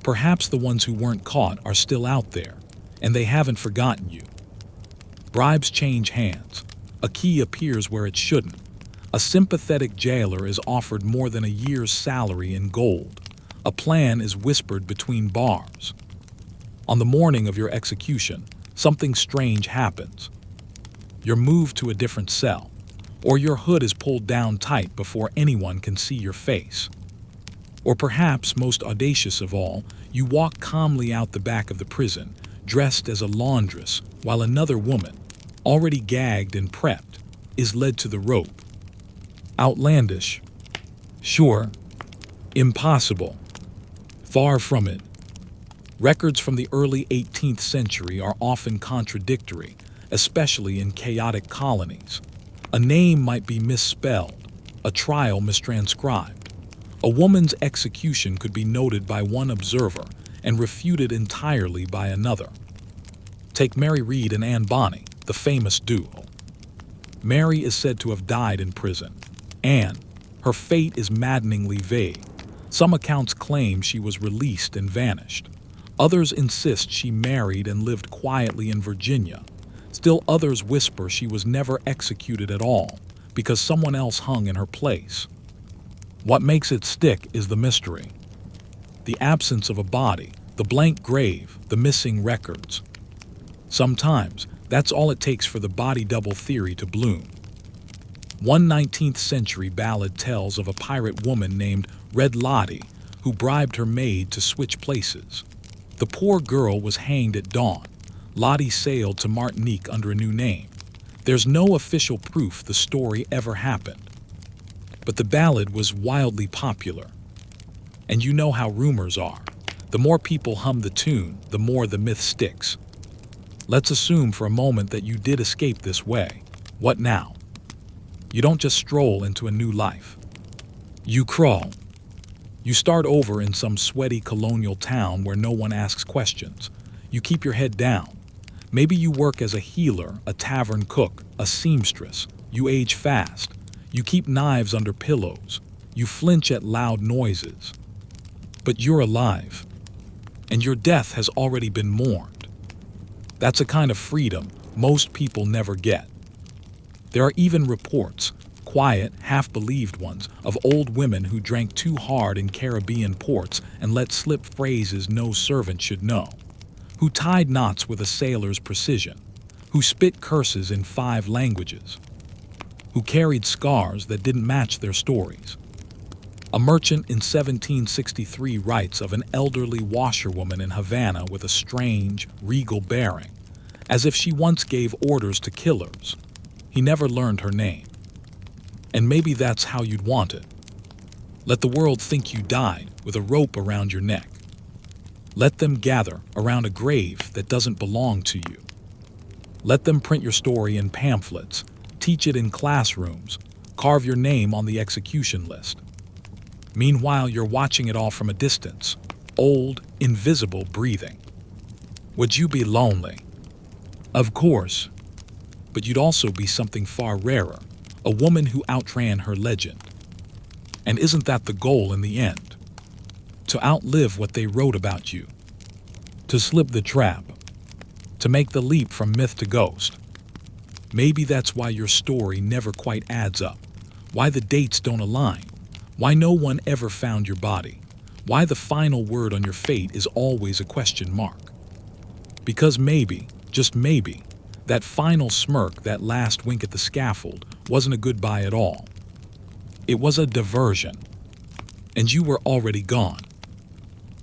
perhaps the ones who weren't caught, are still out there, and they haven't forgotten you. Bribes change hands. A key appears where it shouldn't. A sympathetic jailer is offered more than a year's salary in gold. A plan is whispered between bars. On the morning of your execution, something strange happens. You're moved to a different cell, or your hood is pulled down tight before anyone can see your face. Or perhaps, most audacious of all, you walk calmly out the back of the prison, dressed as a laundress, while another woman, already gagged and prepped, is led to the rope. Outlandish. Sure. Impossible. Far from it. Records from the early 18th century are often contradictory, especially in chaotic colonies. A name might be misspelled, a trial mistranscribed. A woman's execution could be noted by one observer and refuted entirely by another. Take Mary Read and Anne Bonny, the famous duo. Mary is said to have died in prison. Anne, Her fate is maddeningly vague. Some accounts claim she was released and vanished. Others insist she married and lived quietly in Virginia. Still others whisper she was never executed at all, because someone else hung in her place. What makes it stick is the mystery. The absence of a body, the blank grave, the missing records. Sometimes, that's all it takes for the body double theory to bloom. One 19th century ballad tells of a pirate woman named Red Lottie who bribed her maid to switch places. The poor girl was hanged at dawn. Lottie sailed to Martinique under a new name. There's no official proof the story ever happened. But the ballad was wildly popular. And you know how rumors are. The more people hum the tune, the more the myth sticks. Let's assume for a moment that you did escape this way. What now? You don't just stroll into a new life. You crawl. You start over in some sweaty colonial town where no one asks questions. You keep your head down. Maybe you work as a healer, a tavern cook, a seamstress. You age fast. You keep knives under pillows. You flinch at loud noises. But you're alive. And your death has already been mourned. That's a kind of freedom most people never get. There are even reports, quiet, half-believed ones, of old women who drank too hard in Caribbean ports and let slip phrases no servant should know, who tied knots with a sailor's precision, who spit curses in 5 languages, who carried scars that didn't match their stories. A merchant in 1763 writes of an elderly washerwoman in Havana with a strange, regal bearing, as if she once gave orders to killers. He never learned her name. And maybe that's how you'd want it. Let the world think you died with a rope around your neck. Let them gather around a grave that doesn't belong to you. Let them print your story in pamphlets, teach it in classrooms, carve your name on the execution list. Meanwhile, you're watching it all from a distance, old, invisible breathing. Would you be lonely? Of course. But you'd also be something far rarer, a woman who outran her legend. And isn't that the goal in the end? To outlive what they wrote about you. To slip the trap. To make the leap from myth to ghost. Maybe that's why your story never quite adds up. Why the dates don't align. Why no one ever found your body. Why the final word on your fate is always a question mark. Because maybe, just maybe, that final smirk, that last wink at the scaffold, wasn't a goodbye at all. It was a diversion. And you were already gone.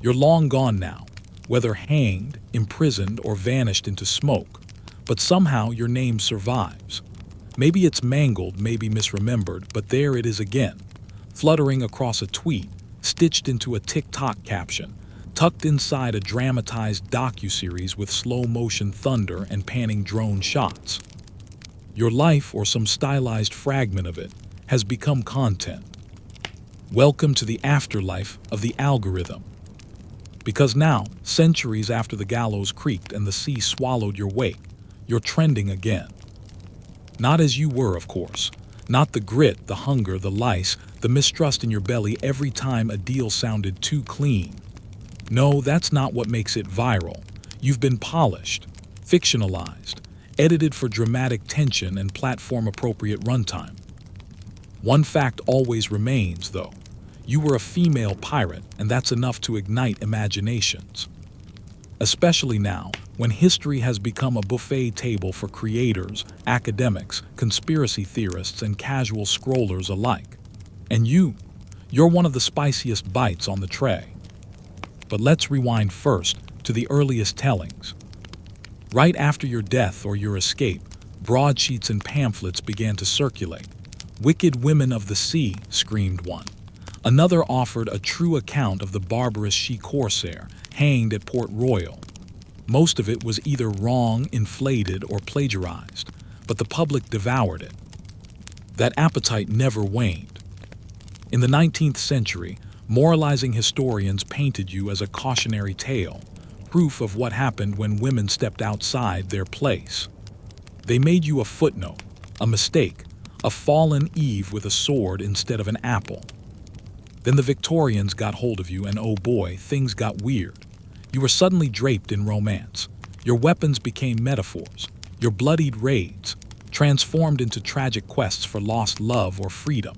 You're long gone now, whether hanged, imprisoned, or vanished into smoke. But somehow your name survives. Maybe it's mangled, maybe misremembered, but there it is again, fluttering across a tweet, stitched into a TikTok caption, tucked inside a dramatized docuseries with slow-motion thunder and panning drone shots. Your life, or some stylized fragment of it, has become content. Welcome to the afterlife of the algorithm. Because now, centuries after the gallows creaked and the sea swallowed your wake, you're trending again. Not as you were, of course. Not the grit, the hunger, the lice, the mistrust in your belly every time a deal sounded too clean. No, that's not what makes it viral. You've been polished, fictionalized, edited for dramatic tension and platform-appropriate runtime. One fact always remains, though. You were a female pirate, and that's enough to ignite imaginations. Especially now, when history has become a buffet table for creators, academics, conspiracy theorists, and casual scrollers alike. And you're one of the spiciest bites on the tray. But let's rewind first to the earliest tellings. Right after your death or your escape, broadsheets and pamphlets began to circulate. "Wicked women of the sea," screamed one. Another offered a true account of the barbarous she-corsair hanged at Port Royal. Most of it was either wrong, inflated, or plagiarized, but the public devoured it. That appetite never waned. In the 19th century, moralizing historians painted you as a cautionary tale, proof of what happened when women stepped outside their place. They made you a footnote, a mistake, a fallen Eve with a sword instead of an apple. Then the Victorians got hold of you, and oh boy, things got weird. You were suddenly draped in romance. Your weapons became metaphors. Your bloodied raids transformed into tragic quests for lost love or freedom.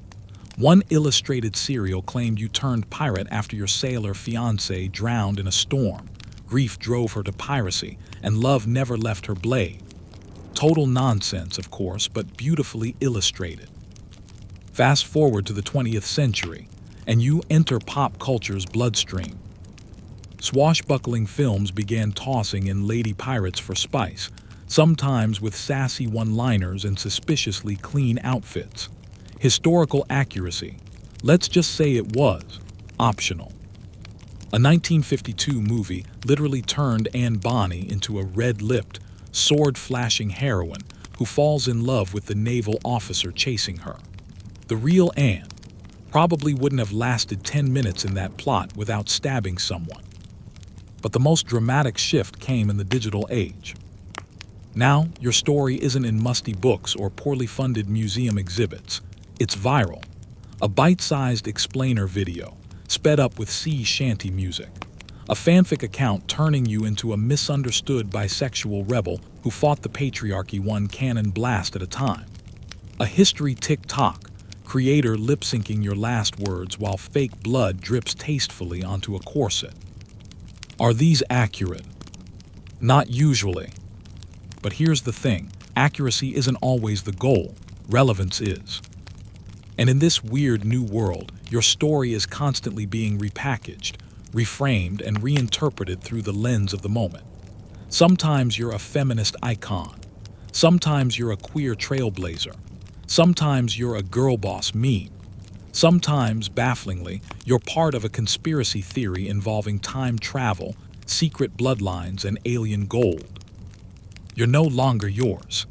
One illustrated serial claimed you turned pirate after your sailor fiancé drowned in a storm. Grief drove her to piracy, and love never left her blade. Total nonsense, of course, but beautifully illustrated. Fast forward to the 20th century, and you enter pop culture's bloodstream. Swashbuckling films began tossing in lady pirates for spice, sometimes with sassy one-liners and suspiciously clean outfits. Historical accuracy, let's just say it was, optional. A 1952 movie literally turned Anne Bonny into a red-lipped, sword-flashing heroine who falls in love with the naval officer chasing her. The real Anne probably wouldn't have lasted 10 minutes in that plot without stabbing someone. But the most dramatic shift came in the digital age. Now, your story isn't in musty books or poorly funded museum exhibits. It's viral. A bite-sized explainer video, sped up with sea shanty music. A fanfic account turning you into a misunderstood bisexual rebel who fought the patriarchy one cannon blast at a time. A history TikTok, creator lip-syncing your last words while fake blood drips tastefully onto a corset. Are these accurate? Not usually. But here's the thing, accuracy isn't always the goal, relevance is. And in this weird new world, your story is constantly being repackaged, reframed, and reinterpreted through the lens of the moment. Sometimes you're a feminist icon. Sometimes you're a queer trailblazer. Sometimes you're a girl boss meme. Sometimes, bafflingly, you're part of a conspiracy theory involving time travel, secret bloodlines, and alien gold. You're no longer yours.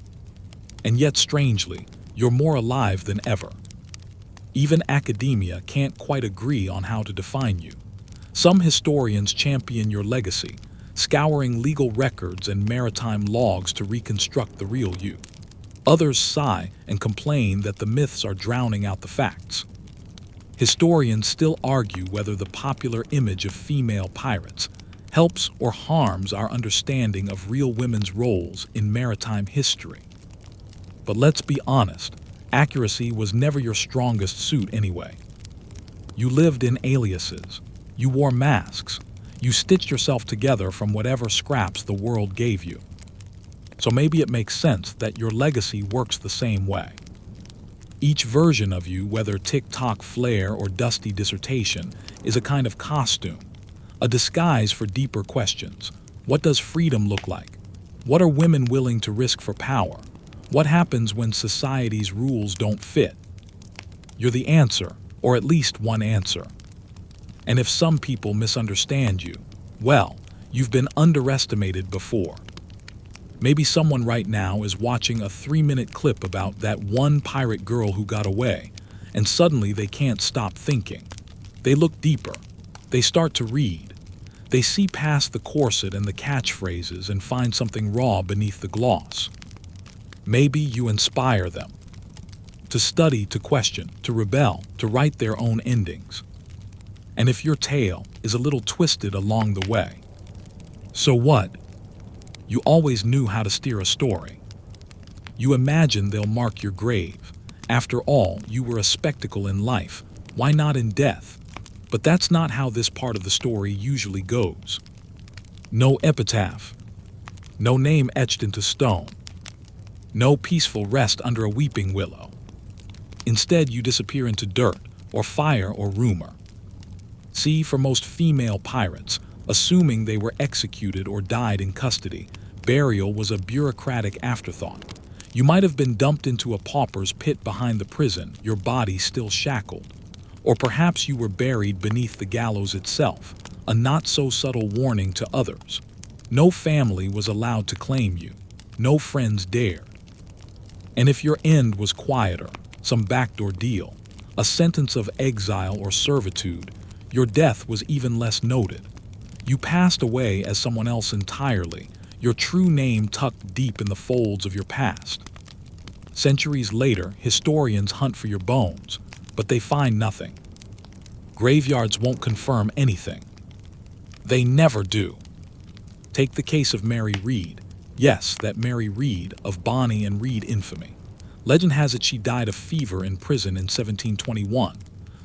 And yet, strangely, you're more alive than ever. Even academia can't quite agree on how to define you. Some historians champion your legacy, scouring legal records and maritime logs to reconstruct the real you. Others sigh and complain that the myths are drowning out the facts. Historians still argue whether the popular image of female pirates helps or harms our understanding of real women's roles in maritime history. But let's be honest, accuracy was never your strongest suit anyway. You lived in aliases. You wore masks. You stitched yourself together from whatever scraps the world gave you. So maybe it makes sense that your legacy works the same way. Each version of you, whether TikTok flair or dusty dissertation, is a kind of costume, a disguise for deeper questions. What does freedom look like? What are women willing to risk for power? What happens when society's rules don't fit? You're the answer, or at least one answer. And if some people misunderstand you, well, you've been underestimated before. Maybe someone right now is watching a 3-minute clip about that one pirate girl who got away, and suddenly they can't stop thinking. They look deeper. They start to read. They see past the corset and the catchphrases and find something raw beneath the gloss. Maybe you inspire them to study, to question, to rebel, to write their own endings. And if your tale is a little twisted along the way, so what? You always knew how to steer a story. You imagine they'll mark your grave. After all, you were a spectacle in life. Why not in death? But that's not how this part of the story usually goes. No epitaph. No name etched into stone. No peaceful rest under a weeping willow. Instead, you disappear into dirt, or fire, or rumor. See, for most female pirates, assuming they were executed or died in custody, burial was a bureaucratic afterthought. You might have been dumped into a pauper's pit behind the prison, your body still shackled. Or perhaps you were buried beneath the gallows itself, a not-so-subtle warning to others. No family was allowed to claim you. No friends dared. And if your end was quieter, some backdoor deal, a sentence of exile or servitude, your death was even less noted. You passed away as someone else entirely, your true name tucked deep in the folds of your past. Centuries later, historians hunt for your bones, but they find nothing. Graveyards won't confirm anything. They never do. Take the case of Mary Read. Yes, that Mary Read of Bonnie and Read infamy. Legend has it she died of fever in prison in 1721.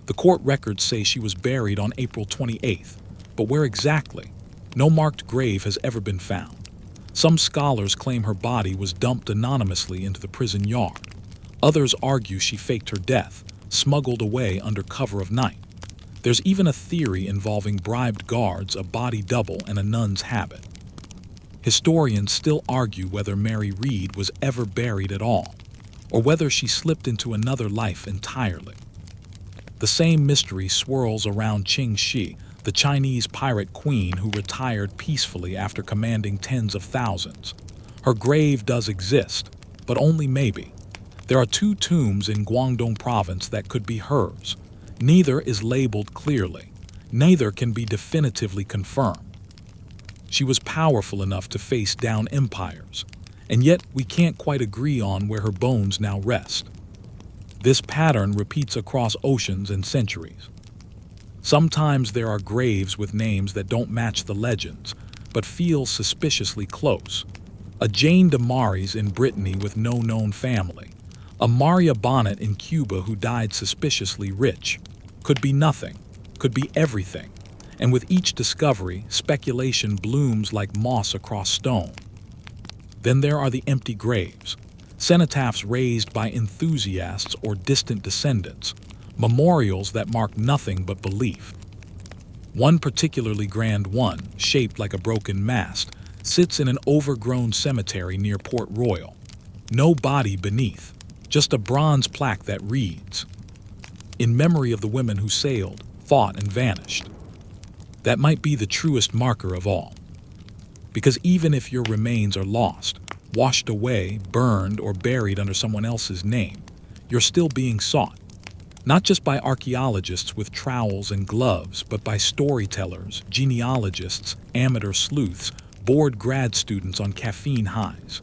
The court records say she was buried on April 28th. But where exactly? No marked grave has ever been found. Some scholars claim her body was dumped anonymously into the prison yard. Others argue she faked her death, smuggled away under cover of night. There's even a theory involving bribed guards, a body double, and a nun's habit. Historians still argue whether Mary Read was ever buried at all, or whether she slipped into another life entirely. The same mystery swirls around Qing Shi, the Chinese pirate queen who retired peacefully after commanding tens of thousands. Her grave does exist, but only maybe. There are 2 tombs in Guangdong province that could be hers. Neither is labeled clearly. Neither can be definitively confirmed. She was powerful enough to face down empires, and yet we can't quite agree on where her bones now rest. This pattern repeats across oceans and centuries. Sometimes there are graves with names that don't match the legends, but feel suspiciously close. A Jane de Maris in Brittany with no known family. A Maria Bonnet in Cuba who died suspiciously rich. Could be nothing, could be everything. And with each discovery, speculation blooms like moss across stone. Then there are the empty graves, cenotaphs raised by enthusiasts or distant descendants, memorials that mark nothing but belief. One particularly grand one, shaped like a broken mast, sits in an overgrown cemetery near Port Royal. No body beneath, just a bronze plaque that reads, "In memory of the women who sailed, fought, and vanished." That might be the truest marker of all. Because even if your remains are lost, washed away, burned, or buried under someone else's name, you're still being sought. Not just by archaeologists with trowels and gloves, but by storytellers, genealogists, amateur sleuths, bored grad students on caffeine highs.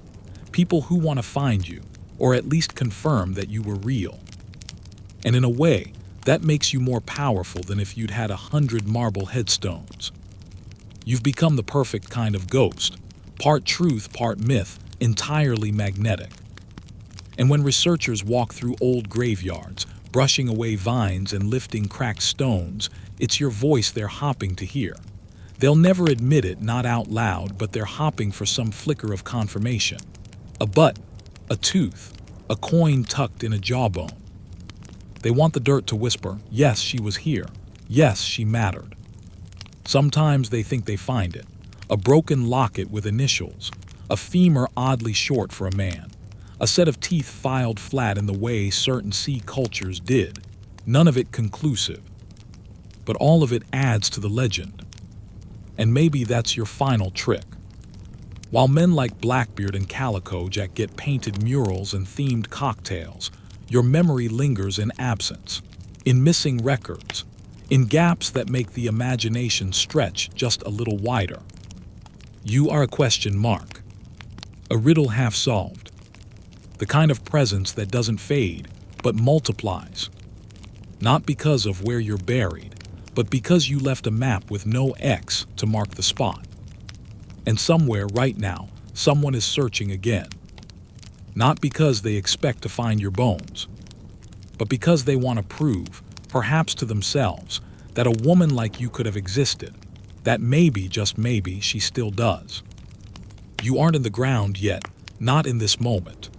People who want to find you, or at least confirm that you were real. And in a way, that makes you more powerful than if you'd had 100 marble headstones. You've become the perfect kind of ghost, part truth, part myth, entirely magnetic. And when researchers walk through old graveyards, brushing away vines and lifting cracked stones, it's your voice they're hopping to hear. They'll never admit it, not out loud, but they're hopping for some flicker of confirmation. A butt, a tooth, a coin tucked in a jawbone. They want the dirt to whisper, yes, she was here. Yes, she mattered. Sometimes they think they find it. A broken locket with initials, a femur oddly short for a man, a set of teeth filed flat in the way certain sea cultures did. None of it conclusive. But all of it adds to the legend. And maybe that's your final trick. While men like Blackbeard and Calico Jack get painted murals and themed cocktails, your memory lingers in absence, in missing records, in gaps that make the imagination stretch just a little wider. You are a question mark, a riddle half solved, the kind of presence that doesn't fade, but multiplies. Not because of where you're buried, but because you left a map with no X to mark the spot. And somewhere right now, someone is searching again. Not because they expect to find your bones, but because they want to prove, perhaps to themselves, that a woman like you could have existed, that maybe, just maybe, she still does. You aren't in the ground yet, not in this moment.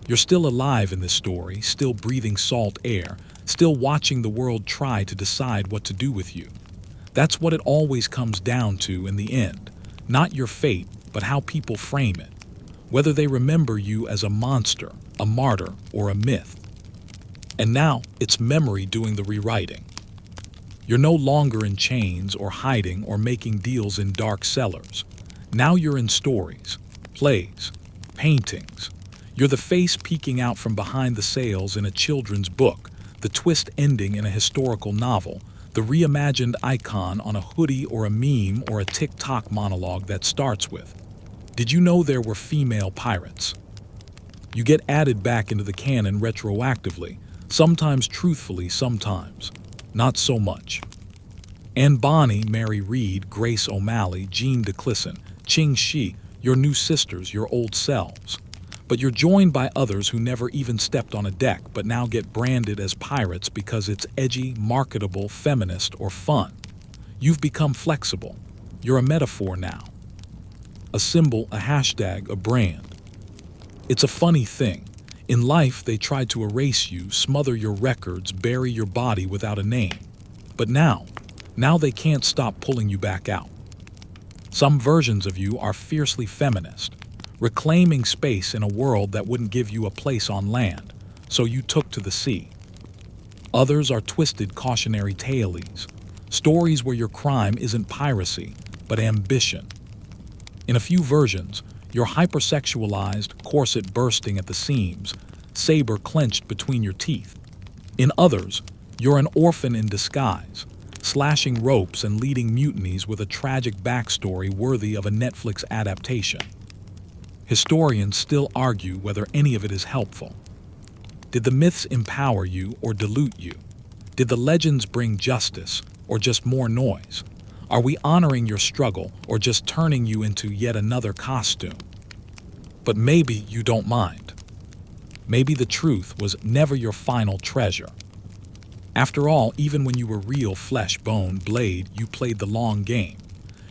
You're still alive in this story, still breathing salt air, still watching the world try to decide what to do with you. That's what it always comes down to in the end. Not your fate, but how people frame it. Whether they remember you as a monster, a martyr, or a myth. And now, it's memory doing the rewriting. You're no longer in chains or hiding or making deals in dark cellars. Now you're in stories, plays, paintings. You're the face peeking out from behind the sails in a children's book, the twist ending in a historical novel, the reimagined icon on a hoodie or a meme or a TikTok monologue that starts with, "Did you know there were female pirates?" You get added back into the canon retroactively, sometimes truthfully, sometimes not so much. Anne Bonny, Mary Read, Grace O'Malley, Jean DeClisson, Ching Shi, your new sisters, your old selves. But you're joined by others who never even stepped on a deck but now get branded as pirates because it's edgy, marketable, feminist, or fun. You've become flexible. You're a metaphor now. A symbol, a hashtag, a brand. It's a funny thing. In life, they tried to erase you, smother your records, bury your body without a name. But now they can't stop pulling you back out. Some versions of you are fiercely feminist, reclaiming space in a world that wouldn't give you a place on land, so you took to the sea. Others are twisted cautionary tales, stories where your crime isn't piracy, but ambition. In a few versions, you're hypersexualized, corset bursting at the seams, saber clenched between your teeth. In others, you're an orphan in disguise, slashing ropes and leading mutinies with a tragic backstory worthy of a Netflix adaptation. Historians still argue whether any of it is helpful. Did the myths empower you or dilute you? Did the legends bring justice or just more noise? Are we honoring your struggle or just turning you into yet another costume? But maybe you don't mind. Maybe the truth was never your final treasure. After all, even when you were real flesh, bone, blade, you played the long game.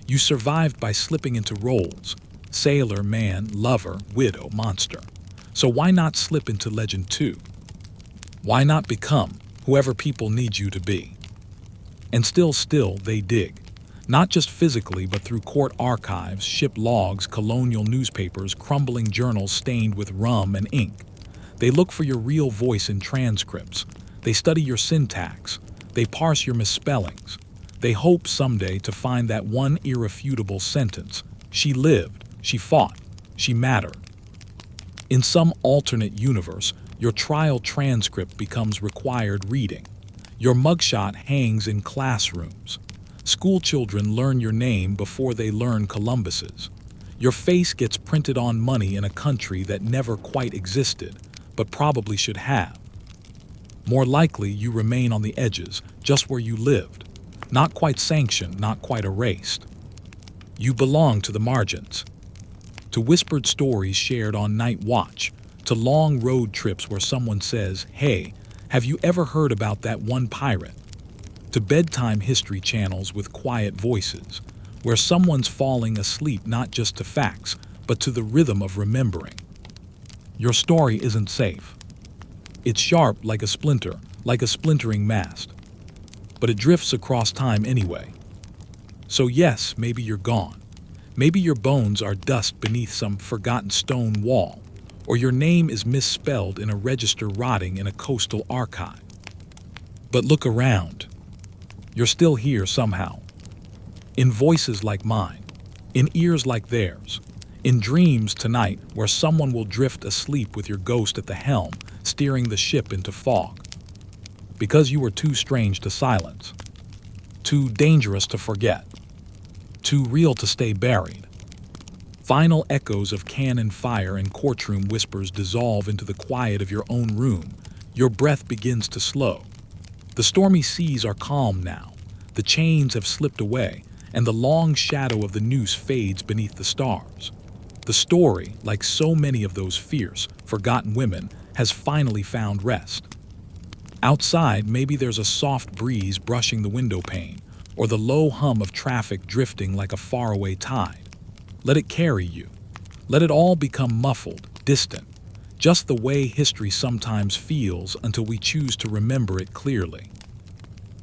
You survived by slipping into roles: sailor, man, lover, widow, monster. So why not slip into legend too? Why not become whoever people need you to be? And still they dig. Not just physically, but through court archives, ship logs, colonial newspapers, crumbling journals stained with rum and ink. They look for your real voice in transcripts. They study your syntax. They parse your misspellings. They hope someday to find that one irrefutable sentence: she lived, she fought, she mattered. In some alternate universe, your trial transcript becomes required reading. Your mugshot hangs in classrooms. School children learn your name before they learn Columbus's. Your face gets printed on money in a country that never quite existed, but probably should have. More likely, you remain on the edges, just where you lived. Not quite sanctioned, not quite erased. You belong to the margins. To whispered stories shared on night watch, to long road trips where someone says, "Hey, have you ever heard about that one pirate?" To bedtime history channels with quiet voices, where someone's falling asleep not just to facts, but to the rhythm of remembering. Your story isn't safe. It's sharp like a splinter, like a splintering mast. But it drifts across time anyway. So yes, maybe you're gone. Maybe your bones are dust beneath some forgotten stone wall, or your name is misspelled in a register rotting in a coastal archive. But look around. You're still here somehow. In voices like mine, in ears like theirs, in dreams tonight where someone will drift asleep with your ghost at the helm, steering the ship into fog. Because you were too strange to silence, too dangerous to forget, too real to stay buried. Final echoes of cannon fire and courtroom whispers dissolve into the quiet of your own room. Your breath begins to slow. The stormy seas are calm now. The chains have slipped away, and the long shadow of the noose fades beneath the stars. The story, like so many of those fierce, forgotten women, has finally found rest. Outside, maybe there's a soft breeze brushing the window pane, or the low hum of traffic drifting like a faraway tide. Let it carry you. Let it all become muffled, distant, just the way history sometimes feels until we choose to remember it clearly.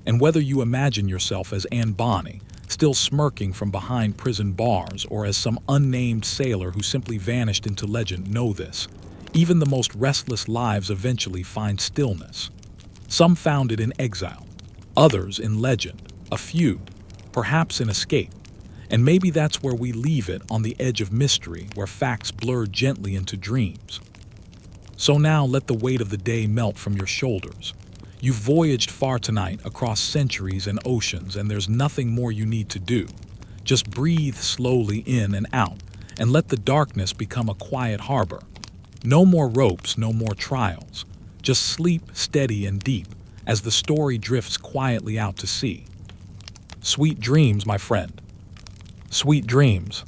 And whether you imagine yourself as Anne Bonny, still smirking from behind prison bars, or as some unnamed sailor who simply vanished into legend, know this: even the most restless lives eventually find stillness. Some found it in exile, others in legend, a few, perhaps in escape. And maybe that's where we leave it, on the edge of mystery, where facts blur gently into dreams. So now let the weight of the day melt from your shoulders. You've voyaged far tonight, across centuries and oceans, and there's nothing more you need to do. Just breathe slowly in and out, and let the darkness become a quiet harbor. No more ropes, no more trials. Just sleep steady and deep as the story drifts quietly out to sea. Sweet dreams, my friend. Sweet dreams.